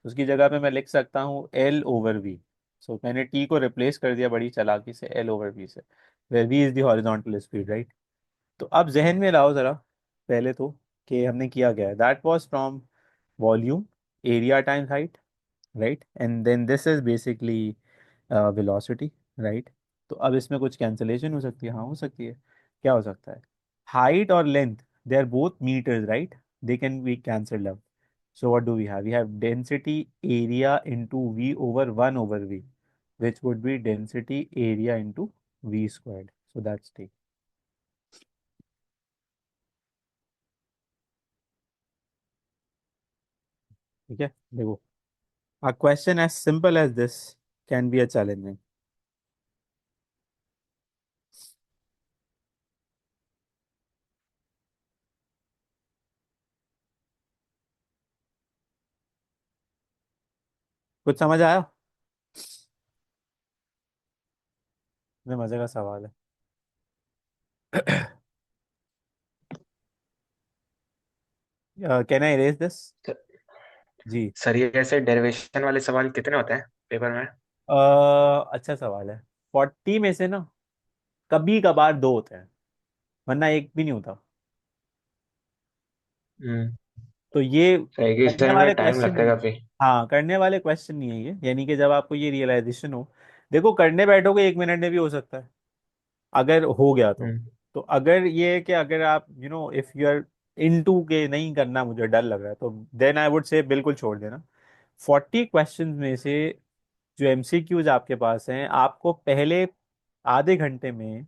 उसकी जगह पे मैं लिख सकता हूँ एल ओवर वी। सो मैंने टी को रिप्लेस कर दिया बड़ी चालाकी से एल ओवर वी से, where V is the horizontal speed, right? तो अब जहन में लाओ जरा, पहले तो कि हमने किया क्या है। That was from volume, area times height, right? And then this is basically velocity, right? तो अब इसमें कुछ कैंसलेशन हो सकती है, हाँ हो सकती है। क्या हो सकता है? हाइट और length, they are both metres, right? They can be cancelled अब। So what do we have? We have density area into V over 1 over V, which would be density area into v squared. So that's t. ठीक है, देखो, a question as simple as this can be a challenging. कुछ समझ आया? ये मजे का सवाल है. Can I raise this? तो जी. सर ये ऐसे डेरिवेशन वाले सवाल कितने होते हैं पेपर में? अच्छा सवाल है. 40 में से ना कभी कभार दो होते हैं, वरना एक भी नहीं होता. हम्म। तो ये सही कि करने सर में वाले टाइम क्वेश्चन लगता नहीं है है. काफी। हाँ, करने वाले क्वेश्चन नहीं है ये, यानी कि जब आपको ये रियलाइजेशन हो. देखो, करने बैठोगे 1 मिनट में भी हो सकता है, अगर हो गया तो. हम्म। तो अगर ये है कि अगर आप इफ यू आर इनटू के नहीं करना, मुझे डर लग रहा है, तो देन आई वुड से बिल्कुल छोड़ देना. 40 क्वेश्चन में से जो एमसीक्यूज आपके पास हैं, आपको पहले आधे घंटे में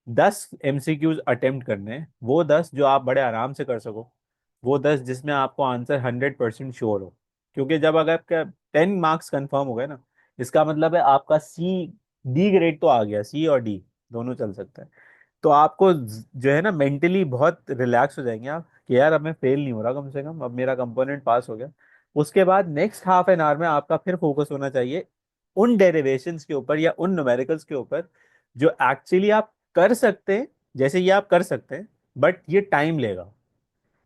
10 एमसीक्यूज अटेम्प्ट करने हैं. वो 10 जो आप बड़े आराम से कर सको, वो 10 जिसमें आपको आंसर 100% श्योर हो. क्योंकि जब अगर आपका 10 मार्क्स कंफर्म हो गए ना, इसका मतलब है आपका सी डी ग्रेड तो आ गया, सी और डी दोनों चल सकता है. तो आपको जो है ना, मेंटली बहुत रिलैक्स हो जाएंगे आप कि यार अब मैं फेल नहीं हो रहा, कम से कम अब मेरा कंपोनेंट पास हो गया. उसके बाद नेक्स्ट हाफ एन आवर में आपका फिर फोकस होना चाहिए उन डेरिवेशंस के ऊपर या उन न्यूमेरिकल्स के ऊपर जो एक्चुअली आप कर सकते हैं. जैसे ये आप कर सकते हैं, बट ये टाइम लेगा.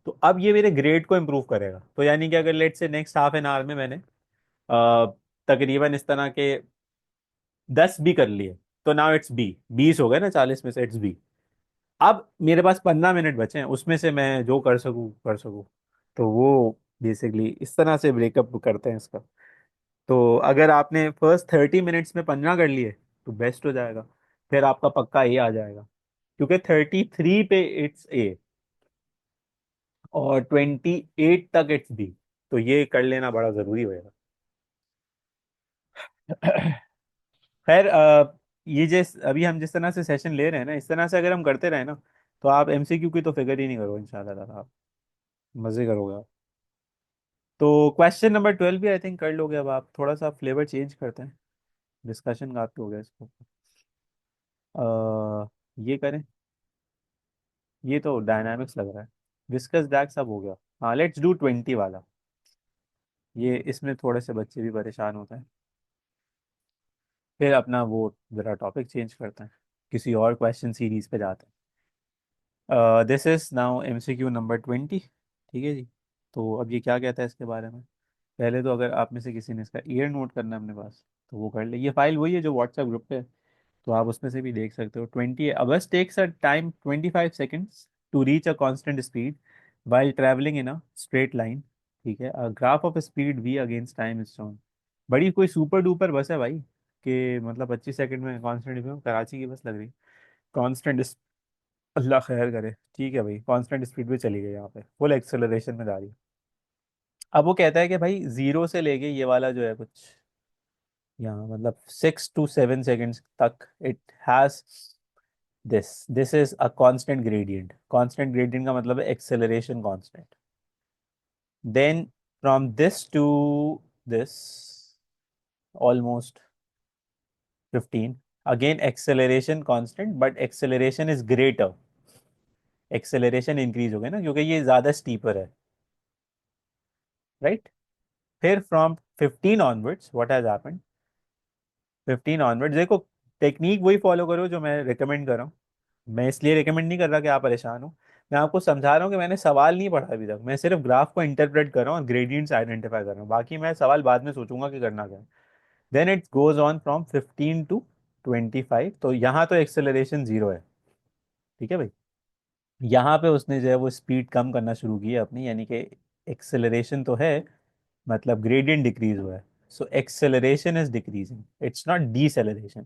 तो अब ये मेरे ग्रेड को इम्प्रूव करेगा. तो यानी कि अगर लेट से नेक्स्ट हाफ एन आवर में मैंने तकरीबन इस तरह के 10 भी कर लिए, तो नाउ इट्स बी. 20 हो गए ना 40 में से, इट्स बी. अब मेरे पास 15 मिनट बचे हैं, उसमें से मैं जो कर सकूं कर सकूं. तो वो बेसिकली इस तरह से ब्रेकअप करते हैं इसका. तो अगर आपने फर्स्ट 30 मिनट्स में 15 कर लिए तो बेस्ट हो जाएगा. फिर आपका पक्का ए आ जाएगा, क्योंकि 33 पे इट्स ए और 28 तक इट्स बी. तो ये कर लेना बड़ा जरूरी होगा. खैर, ये जिस अभी हम जिस तरह से सेशन ले रहे हैं ना, इस तरह से अगर हम करते रहे ना, तो आप एमसीक्यू की तो फिगर ही नहीं करो इंशाल्लाह ताला. आप मजे करोगे आप. तो क्वेश्चन नंबर 12 भी आई थिंक कर लोगे. अब आप थोड़ा सा फ्लेवर चेंज करते हैं, डिस्कशन काफी हो गया इसको. ये करें. ये तो डायनामिक्स लग रहा है. विस्कस ड्रैग सब हो गया. हाँ, लेट्स डू 20 वाला. ये इसमें थोड़े से बच्चे भी परेशान होते हैं. फिर अपना वो जरा टॉपिक चेंज करते हैं, किसी और क्वेश्चन सीरीज पे जाते हैं. This is now MCQ number 20. ठीक है जी. तो अब ये क्या कहता है इसके बारे में. पहले तो अगर आप में से किसी ने इसका ईयर नोट करना है अपने पास, तो वो कर ले. ये फाइल वही है जो व्हाट्सएप ग्रुप पे है, तो आप उसमें से भी देख सकते हो. 20 hours takes a time 25 seconds to reach a constant speed while traveling in a straight line. ठीक है, a graph of speed v against time is shown. बड़ी कोई सुपर डुपर बस है भाई, कि मतलब 25 सेकंड में कांस्टेंट स्पीड. कराची की बस लग रही. कांस्टेंट, अल्लाह खैर करे. ठीक है भाई, कांस्टेंट स्पीड पे चली गई, यहाँ पे फुल एक्सेलरेशन में जा रही है. अब वो कहता है कि भाई जीरो से लेके ये वाला जो है कुछ यहाँ, मतलब 6 to 7 seconds तक it has this is a constant gradient. Constant gradient का मतलब है acceleration constant. Then from this to this almost 15. Again acceleration constant, but acceleration is greater. Acceleration increase हो गया ना, क्योंकि ये ज्यादा स्टीपर है. राइट. फिर from 15 onwards what has happened. 15 onwards देखो, टेक्निक वही फॉलो करो जो मैं रिकमेंड कर रहा हूँ. मैं इसलिए रिकमेंड नहीं कर रहा कि आप परेशान हो. मैं आपको समझा रहा हूँ कि मैंने सवाल नहीं पढ़ा अभी तक, मैं सिर्फ ग्राफ को इंटरप्रेट कर रहा हूँ और ग्रेडियंट्स आइडेंटिफाई कर रहा हूँ. बाकी मैं सवाल बाद में सोचूंगा कि करना क्या है. Then it goes on from 15 to 25. तो यहाँ तो एक्सेलरेशन जीरो है. ठीक है भाई. यहाँ पे उसने जो है वो स्पीड कम करना शुरू की है अपनी, यानी कि एक्सेलरेशन तो है, मतलब ग्रेडियंट डिक्रीज हुआ है. So acceleration is decreasing, it's not deceleration.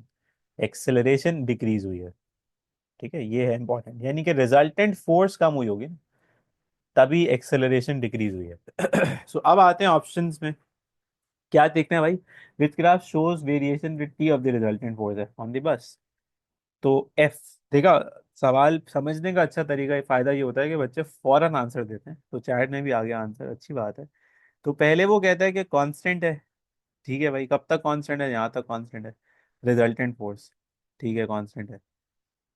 Acceleration decrease हुई है. ठीक है, ये है इंपॉर्टेंट, यानी कि रिजल्टेंट फोर्स कम हुई होगी ना, तभी एक्सेलरेशन डिक्रीज हुई है. सो अब आते हैं ऑप्शंस में. क्या देखना है भाई? Which graph shows variation with T of the resultant force on the bus. तो एफ, देखा, सवाल समझने का अच्छा तरीका, फायदा ये होता है कि बच्चे फौरन आंसर देते हैं, तो चैट में भी आ गया आंसर, अच्छी बात है। तो पहले वो कहता है कि कांस्टेंट है। ठीक है भाई, कब तक कांस्टेंट है? यहाँ तक कांस्टेंट है, रिजल्टेंट फोर्स। ठीक है, कांस्टेंट है,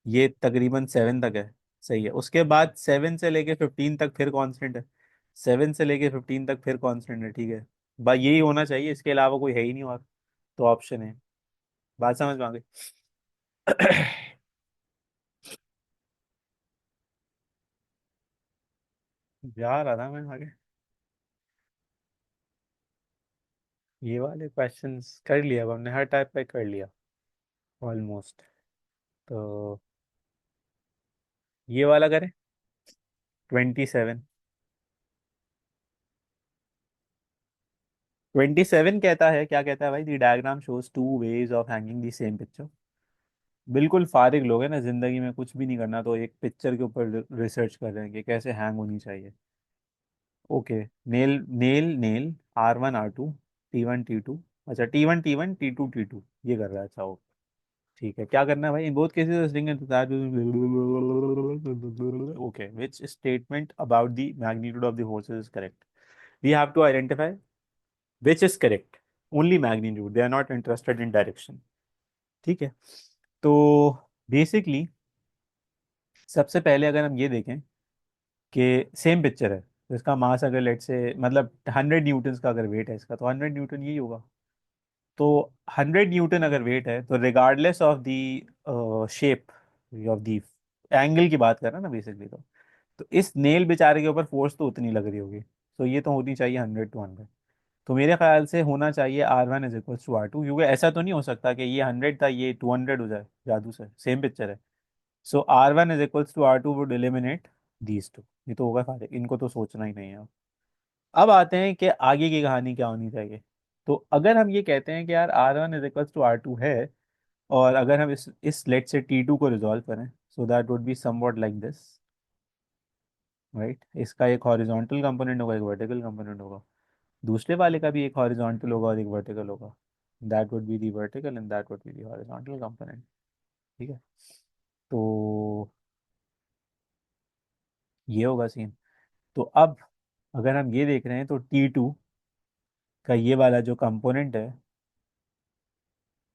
ये तकरीबन 7 तक है। सही है, उसके बाद 7 से लेके 15 तक फिर कांस्टेंट है। 7 से लेके 15 तक फिर कांस्टेंट है। ठीक है भाई, यही होना चाहिए, इसके अलावा कोई है ही नहीं और। तो ऑप्शन है। बात समझ में आ गई? जा रहा था मैं आगे। ये वाले क्वेश्चंस कर लिया अब हमने, हर टाइप का कर लिया ऑलमोस्ट। तो ये वाला करें, 27। 27 कहता है, क्या कहता है भाई? The diagram shows two ways of hanging the same picture. बिल्कुल फारिग लोग हैं ना, जिंदगी में कुछ भी नहीं करना तो एक पिक्चर के ऊपर रिसर्च कर रहे हैं कि कैसे हैंग होनी चाहिए। Okay. Nail nail nail, R1 R2, T1 T2। अच्छा, T1 T1 T2 T2 ये कर रहा है, अच्छा ओके। ठीक है, क्या करना है भाई? In both cases string okay, which statement about the magnitude of the forces is correct? We have to identify which is correct. Only magnitude, they are not interested in direction. ठीक है। तो बेसिकली सबसे पहले अगर हम ये देखें कि सेम पिक्चर है, तो इसका मास अगर लेट से मतलब 100 न्यूटन का अगर वेट है इसका, तो 100 न्यूटन यही होगा। तो 100 न्यूटन अगर वेट है, तो regardless of the shape of the angle की बात कर रहा है ना बेसिकली, तो इस नेल बेचारे के ऊपर फोर्स तो उतनी लग रही होगी। तो ये तो होनी चाहिए 100 to 100। तो मेरे ख्याल से होना चाहिए R1 = R2, क्योंकि ऐसा तो नहीं हो सकता कि ये 100 था ये 200 हो जाए जादू से, सेम पिक्चर है। सो R1 = R2 would eliminate these two. ये तो होगा सारे, इनको तो सोचना ही नहीं है। अब आते हैं कि आगे की कहानी क्या होनी चाहिए। तो अगर हम ये कहते हैं कि यार R1 = R2 है, और अगर हम इस लेट से T2 को रिजॉल्व करें, सो that would be somewhat like this, right? इसका एक हॉरिजॉन्टल कंपोनेंट होगा, एक वर्टिकल कंपोनेंट होगा। दूसरे वाले का भी एक हॉरिजॉन्टल होगा और एक वर्टिकल होगा। That would be the vertical and that would be the horizontal component. ठीक है। तो ये होगा सीन। तो अब अगर हम ये देख रहे हैं, तो T2 का ये वाला जो कंपोनेंट है,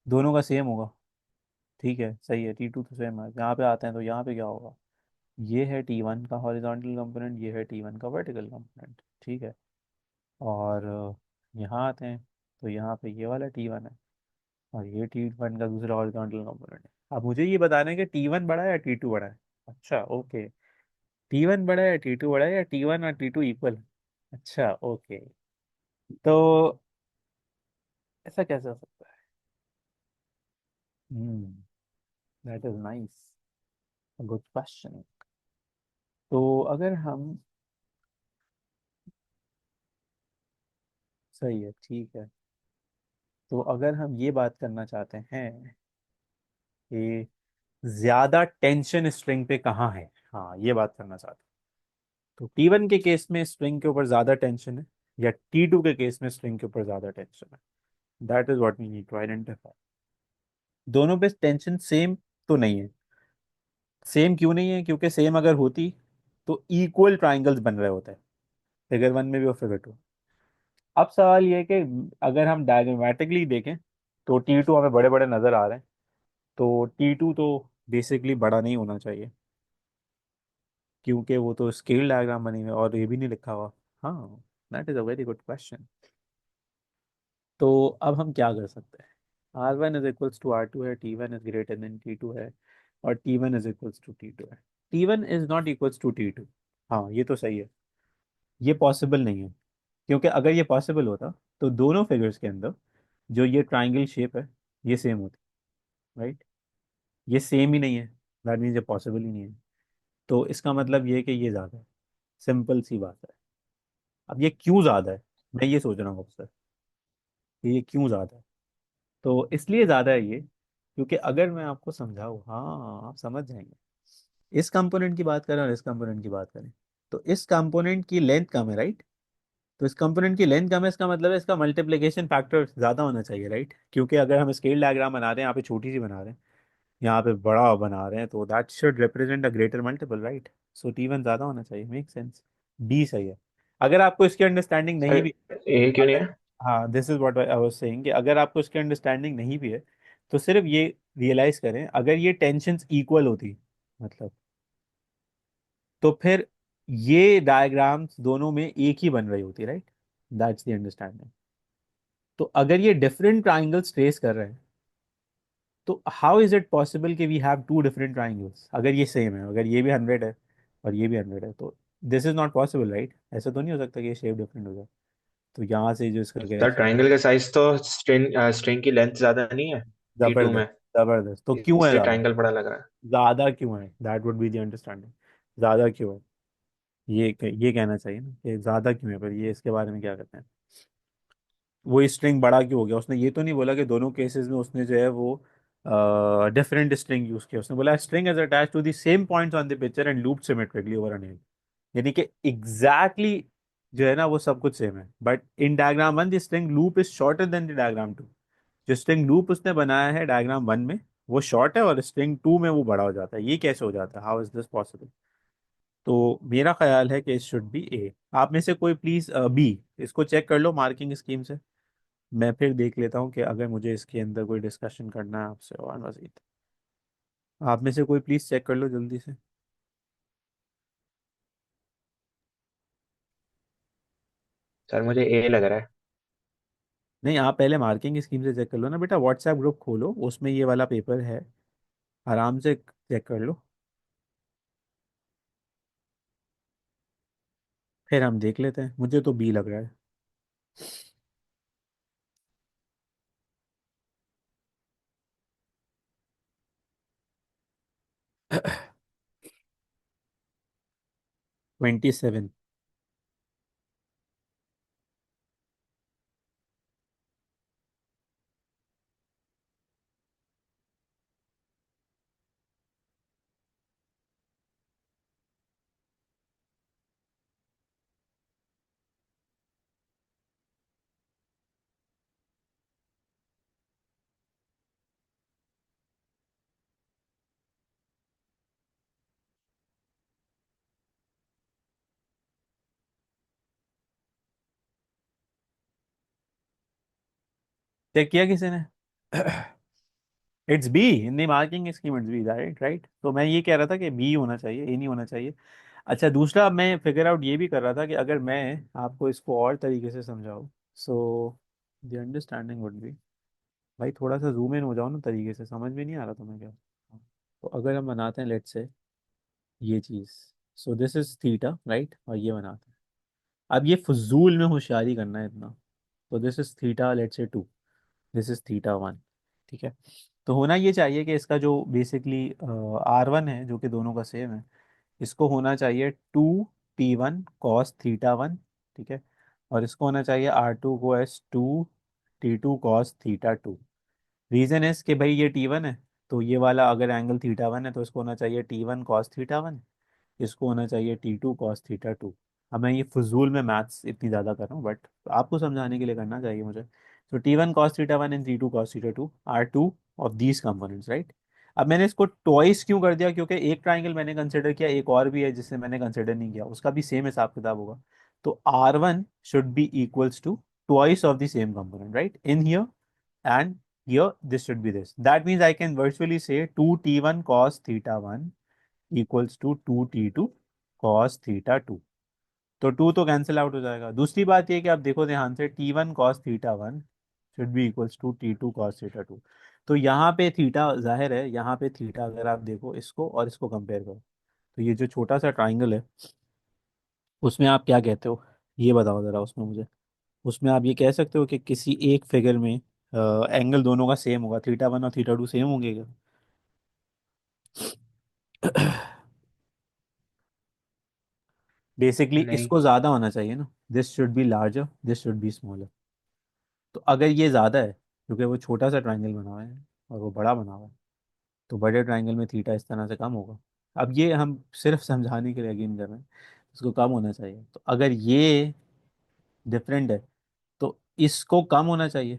दोनों का सेम होगा। ठीक है, सही है, T2 तो सेम है। यहाँ पे आते हैं तो यहाँ पे क्या होगा? ये है T1 का हॉरिजॉन्टल कंपोनेंट, ये है T1 का वर्टिकल कंपोनेंट। ठीक है। और यहाँ आते हैं, तो यहाँ पे ये वाला T1 है, और ये T1 का दूसरा हॉरिजॉन्टल कंपोनेंट है। अब मुझे ये बताना है कि T1 बड़ा है या T2 बड़ा है। अच्छा ओके। T1 बड़ा है या T2 बड़ा है, या T1 और T2 इक्वल? अच्छा ओके। तो ऐसा कैसे हो सकता है? Hmm, that is nice, good question. तो अगर हम, सही है, ठीक है। तो अगर हम ये बात करना चाहते हैं कि ज्यादा टेंशन स्ट्रिंग पे कहाँ है, हाँ ये बात करना चाहते हैं, तो T1 के केस में स्ट्रिंग के ऊपर ज्यादा टेंशन है, या T2 के केस में स्ट्रिंग के ऊपर ज्यादा टेंशन है? That is what we need to identify. दोनों पे टेंशन सेम तो नहीं है। सेम क्यों नहीं है? क्योंकि सेम अगर होती तो इक्वल ट्राइंगल्स बन रहे होते हैं, फिगर 1 में भी और फिगर 2। अब सवाल ये है कि अगर हम डायग्रामेटिकली देखें, तो T2 हमें बड़े बड़े नजर आ रहे हैं, तो T2 तो बेसिकली बड़ा नहीं होना चाहिए, क्योंकि वो तो स्केल डायग्राम बनी हुई है और ये भी नहीं लिखा हुआ। हाँ, that is a very good question. तो अब हम क्या कर सकते हैं? R1 = R2 है, T1 is greater than T2 है, और T1 is equals to T2 है। T1 is not equals to T2। हाँ ये तो सही है, ये पॉसिबल नहीं है। क्योंकि अगर ये पॉसिबल होता, तो दोनों फिगर्स के अंदर जो ये ट्राइंगल शेप है, ये सेम होती, राइट? ये सेम ही नहीं है, दैट मीन्स ये पॉसिबल ही नहीं है। तो इसका मतलब ये है कि ये ज़्यादा है। सिंपल सी बात है। अब ये क्यों ज़्यादा है, मैं ये सोच रहा हूँ आपसे कि ये क्यों ज़्यादा है। तो इसलिए ज़्यादा है ये, क्योंकि अगर मैं आपको समझाऊँ, हाँ आप समझ जाएंगे। इस कंपोनेंट की बात करें और इस कंपोनेंट की बात करें, तो इस कंपोनेंट की लेंथ कम है, राइट? तो इस कंपोनेंट की लेंथ कम है, इसका मतलब है इसका मल्टीप्लिकेशन फैक्टर ज़्यादा होना चाहिए, राइट? क्योंकि अगर हम स्केल डायग्राम बना रहे हैं, यहाँ पे छोटी सी बना रहे हैं, यहाँ पे बड़ा बना रहे हैं, तो that should represent a greater multiple, right? So T1 ज़्यादा होना चाहिए, मेक सेंस। बी सही है। अगर आपको इसकी अंडरस्टैंडिंग नहीं सर भी, ए क्यों नहीं अगर, है? हाँ, this is what I was saying कि अगर आपको इसकी अंडरस्टैंडिंग नहीं भी है, तो सिर्फ ये रियलाइज करें, अगर ये टेंशन्स इक्वल होती, मतलब, तो फिर ये डायग्राम्स दोनों में एक ही बन रही होती, राइट? That's the understanding. तो अगर ये डिफरेंट ट्राइंगल्स ट्रेस कर रहे हैं, तो हाउ इज इट पॉसिबल कि we have two different triangles? अगर ये सेम है, अगर ये भी 100 है और ये भी 100 है, तो this is not possible, right? ऐसा तो नहीं हो सकता कि ये शेप डिफरेंट हो जाए। तो यहाँ से जो इसका सर गैस, ट्राइंगल का साइज तो स्ट्रिंग की लेंथ ज्यादा नहीं है T2 में, जबरदस्त, जबरदस्त। तो क्यों है इसलिए ज्यादा? ट्राइंगल बड़ा लग रहा है। ज्यादा क्यों है? That would be the understanding. ज्यादा क्यों है? ये कहना चाहिए ना कि ज्यादा क्यों है, पर ये इसके बारे में क्या कहते हैं? वो स्ट्रिंग बड़ा क्यों हो गया? उसने ये तो नहीं बोला कि दोनों केसेस में उसने जो है वो डिफरेंट स्ट्रिंग यूज किया। उसने बोला string is attached to the same points on the picture and looped symmetrically over an edge. यानी कि एग्जैक्टली exactly जो है ना वो सब कुछ सेम है, but in diagram one the string loop is shorter than the diagram two. जो स्ट्रिंग लूप उसने बनाया है डायग्राम वन में, वो शॉर्ट है, और स्ट्रिंग टू में वो बड़ा हो जाता है। ये कैसे हो जाता है? How is this possible? तो मेरा ख्याल है कि इट शुड बी ए। आप में से कोई प्लीज बी, इसको चेक कर लो मार्किंग स्कीम से। मैं फिर देख लेता हूँ कि अगर मुझे इसके अंदर कोई डिस्कशन करना है आपसे और मजीद। आप में से कोई प्लीज चेक कर लो जल्दी से। सर मुझे ए लग रहा है। नहीं, आप पहले मार्किंग स्कीम से चेक कर लो ना बेटा। व्हाट्सएप ग्रुप खोलो, उसमें ये वाला पेपर है, आराम से चेक कर लो, फिर हम देख लेते हैं। मुझे तो बी लग रहा है। 27। चेक किया किसी ने? It's B in the marking scheme, it's B, right, right. तो मैं ये कह रहा था कि बी होना चाहिए, ए नहीं होना चाहिए। अच्छा, दूसरा मैं फिगर आउट ये भी कर रहा था कि अगर मैं आपको इसको और तरीके से समझाऊँ, so the understanding would be, भाई थोड़ा सा जूम इन हो जाओ ना, तरीके से समझ में नहीं आ रहा तुम्हें क्या? तो अगर हम बनाते हैं लेट्स से ये चीज़, so this is theta, right, और ये बनाते हैं। अब ये फजूल में होशियारी करना है इतना। तो this is theta let's say 2, this is theta 1, ठीक है? तो होना ये चाहिए कि इसका जो बेसिकली R1 है, जो कि दोनों का सेम है, इसको होना चाहिए 2T1 cos θ1, ठीक है? और इसको होना चाहिए R2 को एस 2T2 cos θ2। रीजन है कि भाई ये T1 है, तो ये वाला अगर एंगल θ1 है, तो इसको होना चाहिए T1 cos θ1, इसको होना चाहिए T2 cos θ2। अब मैं ये फजूल में मैथ्स इतनी ज़्यादा कर रहा हूँ, बट आपको समझाने के लिए करना चाहिए मुझे। तो T1 cos θ1 and T2 cos θ2 are two of these components, right? अब मैंने इसको ट्वाइस क्यों कर दिया? क्योंकि एक ट्राइंगल मैंने कंसिडर किया, एक और भी है जिसे मैंने कंसिडर नहीं किया, उसका भी सेम हिसाब किताब होगा। तो R1 should be equals to twice of the same component, right, in here and here this should be this. That means I can virtually say 2T1 cos θ1 equals to 2T2 cos θ2। तो टू तो कैंसिल आउट हो जाएगा। दूसरी बात ये कि आप देखो ध्यान से, T1 cos θ1 should be equals to T2 cos θ2। तो यहाँ पे थीटा जाहिर है, यहाँ पे थीटा अगर आप देखो इसको और इसको कंपेयर करो, तो ये जो छोटा सा ट्राइंगल है, उसमें आप क्या कहते हो? ये बताओ जरा उसमें मुझे। उसमें आप ये कह सकते हो कि किसी एक फिगर में एंगल दोनों का सेम होगा, θ1 और θ2 सेम होंगे क्या? बेसिकली नहीं। इसको ज्यादा होना चाहिए ना, this should be larger, this should be smaller. तो अगर ये ज़्यादा है, क्योंकि वो छोटा सा ट्राइंगल बना हुआ है और वो बड़ा बना हुआ है, तो बड़े ट्राइंगल में थीटा इस तरह से कम होगा। अब ये हम सिर्फ समझाने के लिए अगेन कर रहे हैं, इसको कम होना चाहिए। तो अगर ये डिफरेंट है। तो इसको कम होना चाहिए।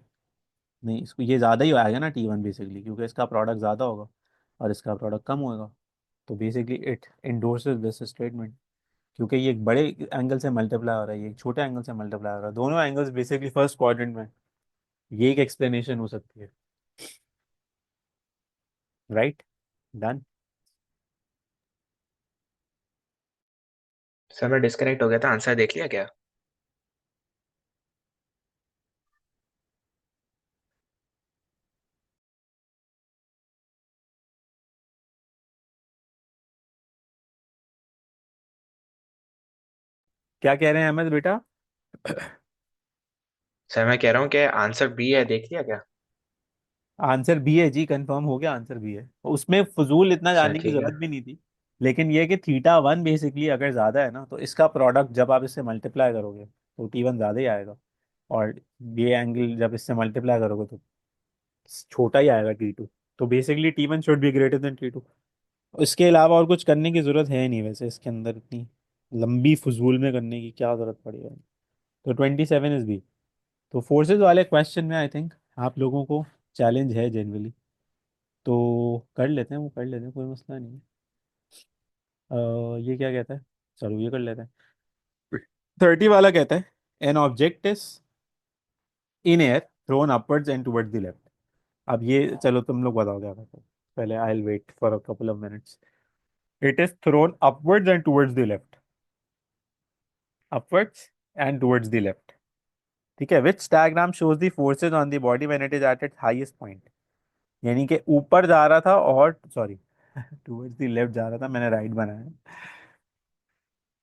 नहीं, इसको ये ज़्यादा ही आएगा ना T1 बेसिकली, क्योंकि इसका प्रोडक्ट ज़्यादा होगा और इसका प्रोडक्ट कम होगा। तो बेसिकली इट इंडोर्सेस दिस स्टेटमेंट, क्योंकि ये एक बड़े एंगल से मल्टीप्लाई हो रहा है, ये एक छोटे एंगल से मल्टीप्लाई हो रहा है, दोनों एंगल्स बेसिकली फर्स्ट क्वाड्रेंट में। ये एक एक्सप्लेनेशन हो सकती है। राइट। डन। सर मैं डिस्कनेक्ट हो गया था, आंसर देख लिया क्या? क्या कह रहे हैं अहमद बेटा? सर मैं कह रहा हूँ कि आंसर बी है, देख लिया क्या? आंसर बी है जी, कंफर्म हो गया, आंसर बी है। उसमें फजूल इतना अच्छा जानने की ठीक है। जरूरत भी नहीं थी। लेकिन ये कि थीटा 1 बेसिकली अगर ज़्यादा है ना, तो इसका प्रोडक्ट जब आप इससे मल्टीप्लाई करोगे तो T1 ज़्यादा ही आएगा। और ये एंगल जब इससे मल्टीप्लाई करोगे तो छोटा ही आएगा T2। तो basically T1 should be greater than T2। इसके अलावा और कुछ करने की ज़रूरत है नहीं वैसे इसके अंदर, इतनी लंबी फजूल में करने की क्या ज़रूरत पड़ेगा। तो 27 इज बी। तो फोर्सेस वाले क्वेश्चन में आई थिंक आप लोगों को चैलेंज है जनरली। तो कर लेते हैं, वो कर लेते हैं, कोई मसला नहीं है। ये क्या कहता है? चलो ये कर लेते हैं। 30 वाला कहता है an object is in air throne upwards and towards the left. अब ये चलो तुम लोग बताओ क्या कहते हो। पहले I will wait for a couple of minutes. It is thrown upwards and towards the left. Upwards and towards the left. ठीक है। Which diagram shows the forces on the body when it is at its highest point. यानी कि ऊपर जा रहा था और सॉरी टुवर्ड्स द लेफ्ट जा रहा था, मैंने राइट बनाया।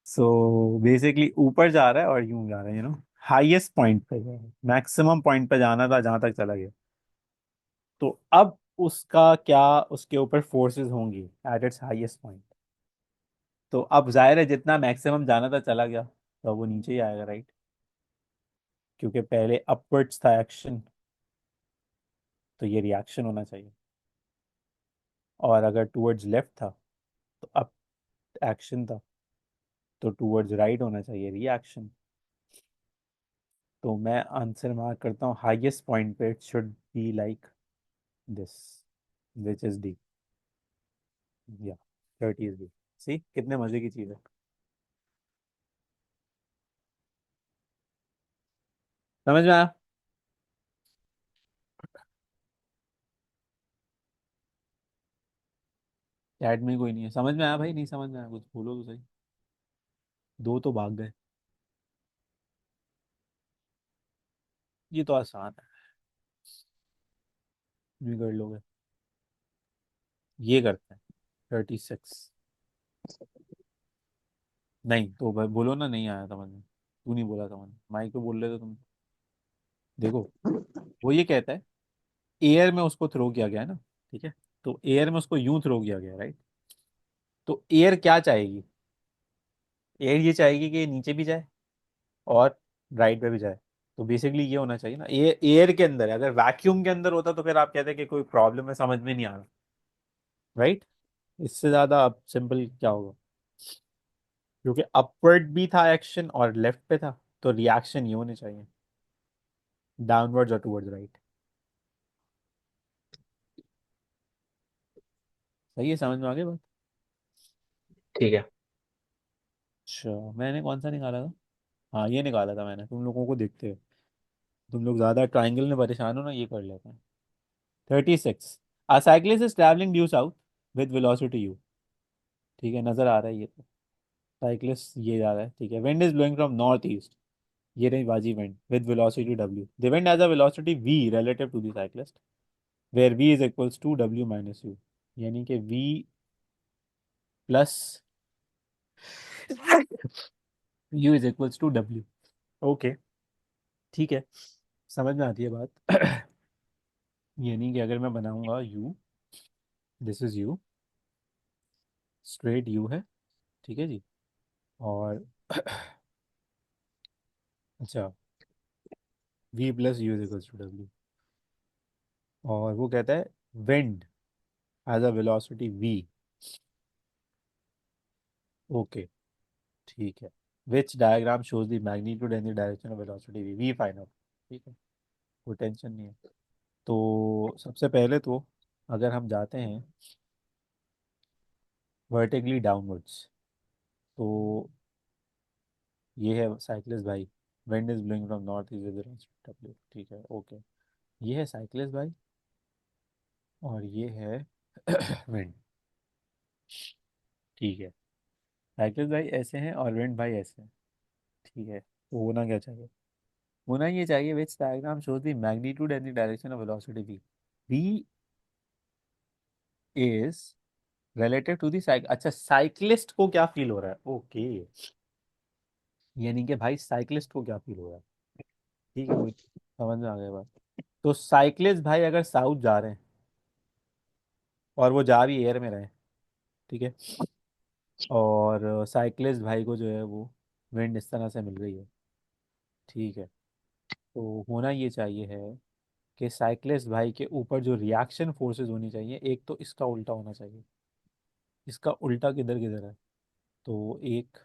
सो बेसिकली ऊपर जा रहा है और यूं जा रहा है, हाईएस्ट पॉइंट पे जा रहा है, मैक्सिमम पॉइंट पे जाना था जहां तक चला गया। तो अब उसका क्या, उसके ऊपर फोर्सेस होंगी एट इट्स हाईएस्ट पॉइंट। तो अब जाहिर है जितना मैक्सिमम जाना था चला गया, तो वो नीचे ही आएगा, राइट। क्योंकि पहले अपवर्ड्स था एक्शन, तो ये रिएक्शन होना चाहिए। और अगर टूवर्ड्स लेफ्ट था तो अप एक्शन था, तो टूवर्ड्स राइट होना चाहिए रिएक्शन। तो मैं आंसर मार्क करता हूँ हाईएस्ट पॉइंट पे, it should be like this, which is D. या 30 इज डी। सी कितने मजे की चीज है। समझ में आया? चैट में कोई नहीं है, समझ में आया भाई? नहीं समझ में आया कुछ बोलो तो सही। दो तो भाग गए। ये तो आसान है, ये कर लोगे। ये करते हैं 36। नहीं तो भाई बोलो ना, नहीं आया समझ में। तू नहीं बोला समझ में, माइक पे बोल रहे थे तुम। देखो, वो ये कहता है एयर में उसको थ्रो किया गया है ना, ठीक है। तो एयर में उसको यूं थ्रो किया गया, राइट। तो एयर क्या चाहेगी? एयर ये चाहेगी कि ये नीचे भी जाए और राइट पे भी जाए। तो बेसिकली ये होना चाहिए ना, एयर एयर के अंदर है। अगर वैक्यूम के अंदर होता तो फिर आप कहते कि कोई प्रॉब्लम है, समझ में नहीं आ रहा, राइट। इससे ज्यादा अब सिंपल क्या होगा? क्योंकि अपवर्ड भी था एक्शन और लेफ्ट पे था, तो रिएक्शन ये होने चाहिए, डाउनवर्ड्स और टुवर्ड्स राइट। सही है, समझ में आ गया बात? ठीक है। अच्छा, मैंने कौन सा निकाला था? हाँ ये निकाला था मैंने, तुम लोगों को देखते हो तुम लोग ज्यादा ट्राइंगल में परेशान हो ना, ये कर लेते हैं। 36। A cyclist is travelling due south with velocity U. ठीक है, नजर आ रहा है ये तो। साइक्लिस्ट ये जा रहा है, ठीक है। Wind is blowing from north east. ये रही बाजी wind with velocity w। The wind has a velocity v relative to the cyclist, where v is equals to w minus u। यानी कि v plus u is equals to w। Okay, ठीक है, समझ में आती है बात। यानी कि अगर मैं बनाऊंगा u, this is u, straight u है, ठीक है जी। और अच्छा, v plus u is equals to w। और वो कहता है wind has a velocity v। Okay, ठीक है। Which diagram shows the magnitude and the direction of velocity V, we find out. ठीक है, कोई टेंशन नहीं है। तो सबसे पहले तो अगर हम जाते हैं वर्टिकली डाउनवर्ड्स, तो ये है साइक्लिस्ट भाई, wind is blowing from north east with W. ठीक है, ओके। ये है साइक्लिस्ट भाई, और ये है विंड। ठीक है, साइक्लिस्ट भाई ऐसे हैं और विंड भाई ऐसे हैं। ठीक है, तो होना क्या चाहिए? होना ये चाहिए which diagram shows the magnitude and the direction of velocity V. V is related to the cycle. अच्छा, साइक्लिस्ट को क्या फील हो रहा है? ओके, यानी कि भाई साइक्लिस्ट को क्या फील हो रहा है। ठीक है, कोई समझ में आ गया बात। तो साइक्लिस्ट भाई अगर साउथ जा रहे हैं और वो जा भी एयर में रहे, ठीक है, और साइक्लिस्ट भाई को जो है वो विंड इस तरह से मिल रही है, ठीक है, तो होना ये चाहिए है कि साइक्लिस्ट भाई के ऊपर जो रिएक्शन फोर्सेस होनी चाहिए, एक तो इसका उल्टा होना चाहिए। इसका उल्टा किधर किधर है? तो एक,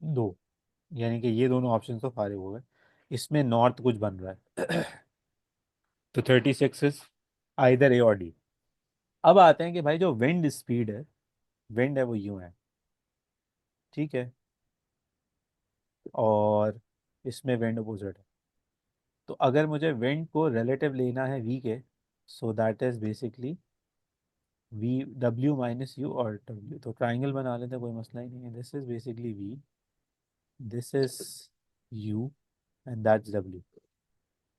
दो, यानी कि ये दोनों ऑप्शन तो फारिग हो गए। इसमें नॉर्थ कुछ बन रहा है तो 36 इज आइदर ए और डी। अब आते हैं कि भाई जो विंड स्पीड है, विंड है वो यूं है, ठीक है, और इसमें विंड अपोजिट है। तो अगर मुझे विंड को रिलेटिव लेना है वी के, so that is basically V W minus U, और डब्ल्यू तो ट्राइंगल बना लेते हैं, कोई मसला ही नहीं है। This is basically V, this is U, and that's W.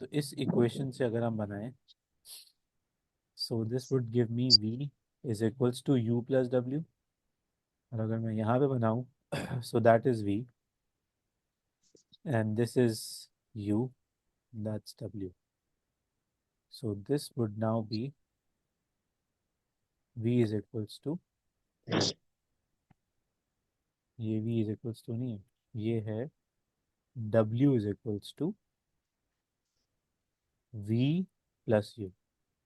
तो इस इक्वेशन से अगर हम बनाएं, so this would give me V is equals to U plus W. और अगर मैं यहाँ पे बनाऊँ so that is V, and this is U, that's W. So this would now be v is equals to, ये v इज इक्वल्स टू नहीं है, ये है w is equals to v plus u।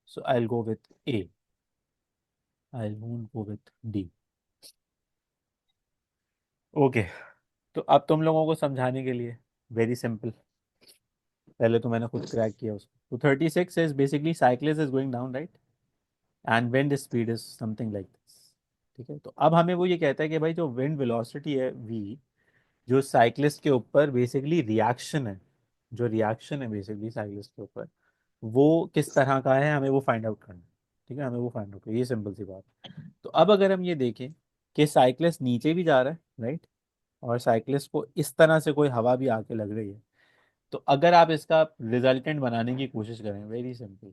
So I will go with a, I won't go with d। Okay, तो अब तुम लोगों को समझाने के लिए वेरी सिंपल, पहले तो मैंने खुद क्रैक किया उसको। तो 36 is basically cyclist is going down, right, and wind speed is something like this. ठीक है, तो अब हमें वो ये कहता है कि भाई जो विंड वेलोसिटी है v, जो साइक्लिस्ट के ऊपर बेसिकली रिएक्शन है, जो रिएक्शन है बेसिकली साइक्लिस्ट के ऊपर, वो किस तरह का है, हमें वो फाइंड आउट करना है। ठीक है, हमें वो फाइंड आउट करना है, ये सिंपल सी बात है। तो अब अगर हम ये देखें कि साइक्लिस्ट नीचे भी जा रहा है, राइट, और साइक्लिस्ट को इस तरह से कोई हवा भी आके लग रही है, तो अगर आप इसका रिजल्टेंट बनाने की कोशिश करें, वेरी सिंपल,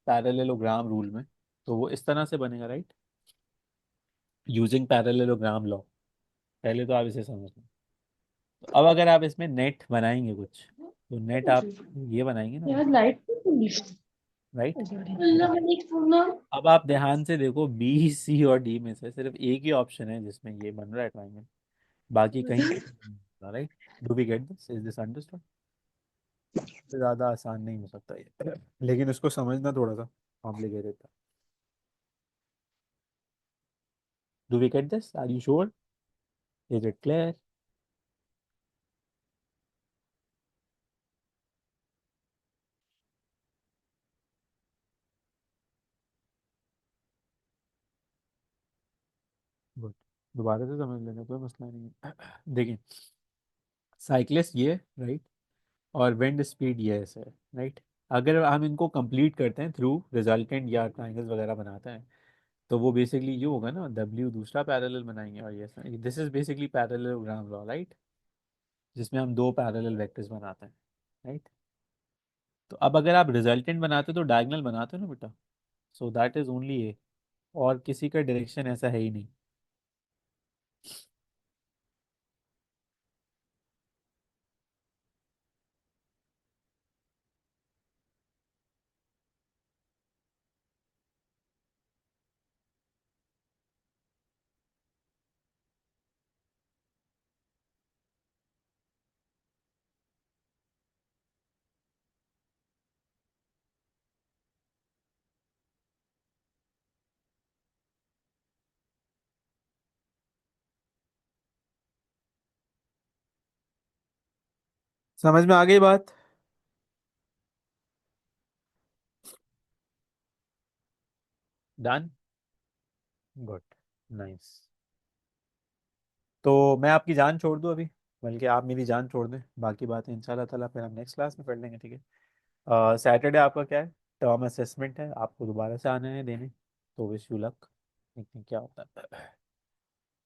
पैरेललोग्राम रूल में, तो वो इस तरह से बनेगा, राइट, यूजिंग पैरेललोग्राम लॉ। पहले तो आप इसे समझ लें। तो अब अगर आप इसमें नेट बनाएंगे कुछ, तो नेट आप ये बनाएंगे ना, यार लाइट राइट। अल्लाह मैंने एक सुना। अब आप ध्यान से देखो, बी सी और डी में से सिर्फ एक ही ऑप्शन है जिसमें ये बन रहा है ट्राइंगल, बाकी कहीं right. Do we get this, is this understood? ज़्यादा आसान नहीं हो सकता ये लेकिन इसको समझना थोड़ा सा कॉम्प्लिकेटेड था। Do we get this, are you sure, is it clear? Good, दोबारा से समझ लेना, कोई मसला नहीं है देखिए, साइक्लिस्ट ये, राइट, और विंड स्पीड ये ऐसे है, राइट। अगर हम इनको कंप्लीट करते हैं थ्रू रिजल्टेंट या ट्राइंगल्स वगैरह बनाते हैं, तो वो बेसिकली ये होगा ना, W दूसरा पैरेलल बनाएंगे, और ये this is basically parallelogram law, right, जिसमें हम दो पैरेलल वेक्टर्स बनाते हैं, राइट। तो अब अगर आप रिजल्टेंट बनाते हो तो डायगोनल बनाते हो ना बेटा, सो दैट इज ओनली ए, और किसी का डायरेक्शन ऐसा है ही नहीं। समझ में आ गई बात? डन। गुड। नाइस। तो मैं आपकी जान छोड़ दूं अभी, बल्कि आप मेरी जान छोड़ दें, बाकी बातें इंशाल्लाह ताला फिर हम नेक्स्ट क्लास में कर लेंगे, ठीक है? सैटरडे आपका क्या है? टर्म असेसमेंट है, आपको दोबारा से आना है देने, तो विश यू लक। देखते हैं क्या होता है।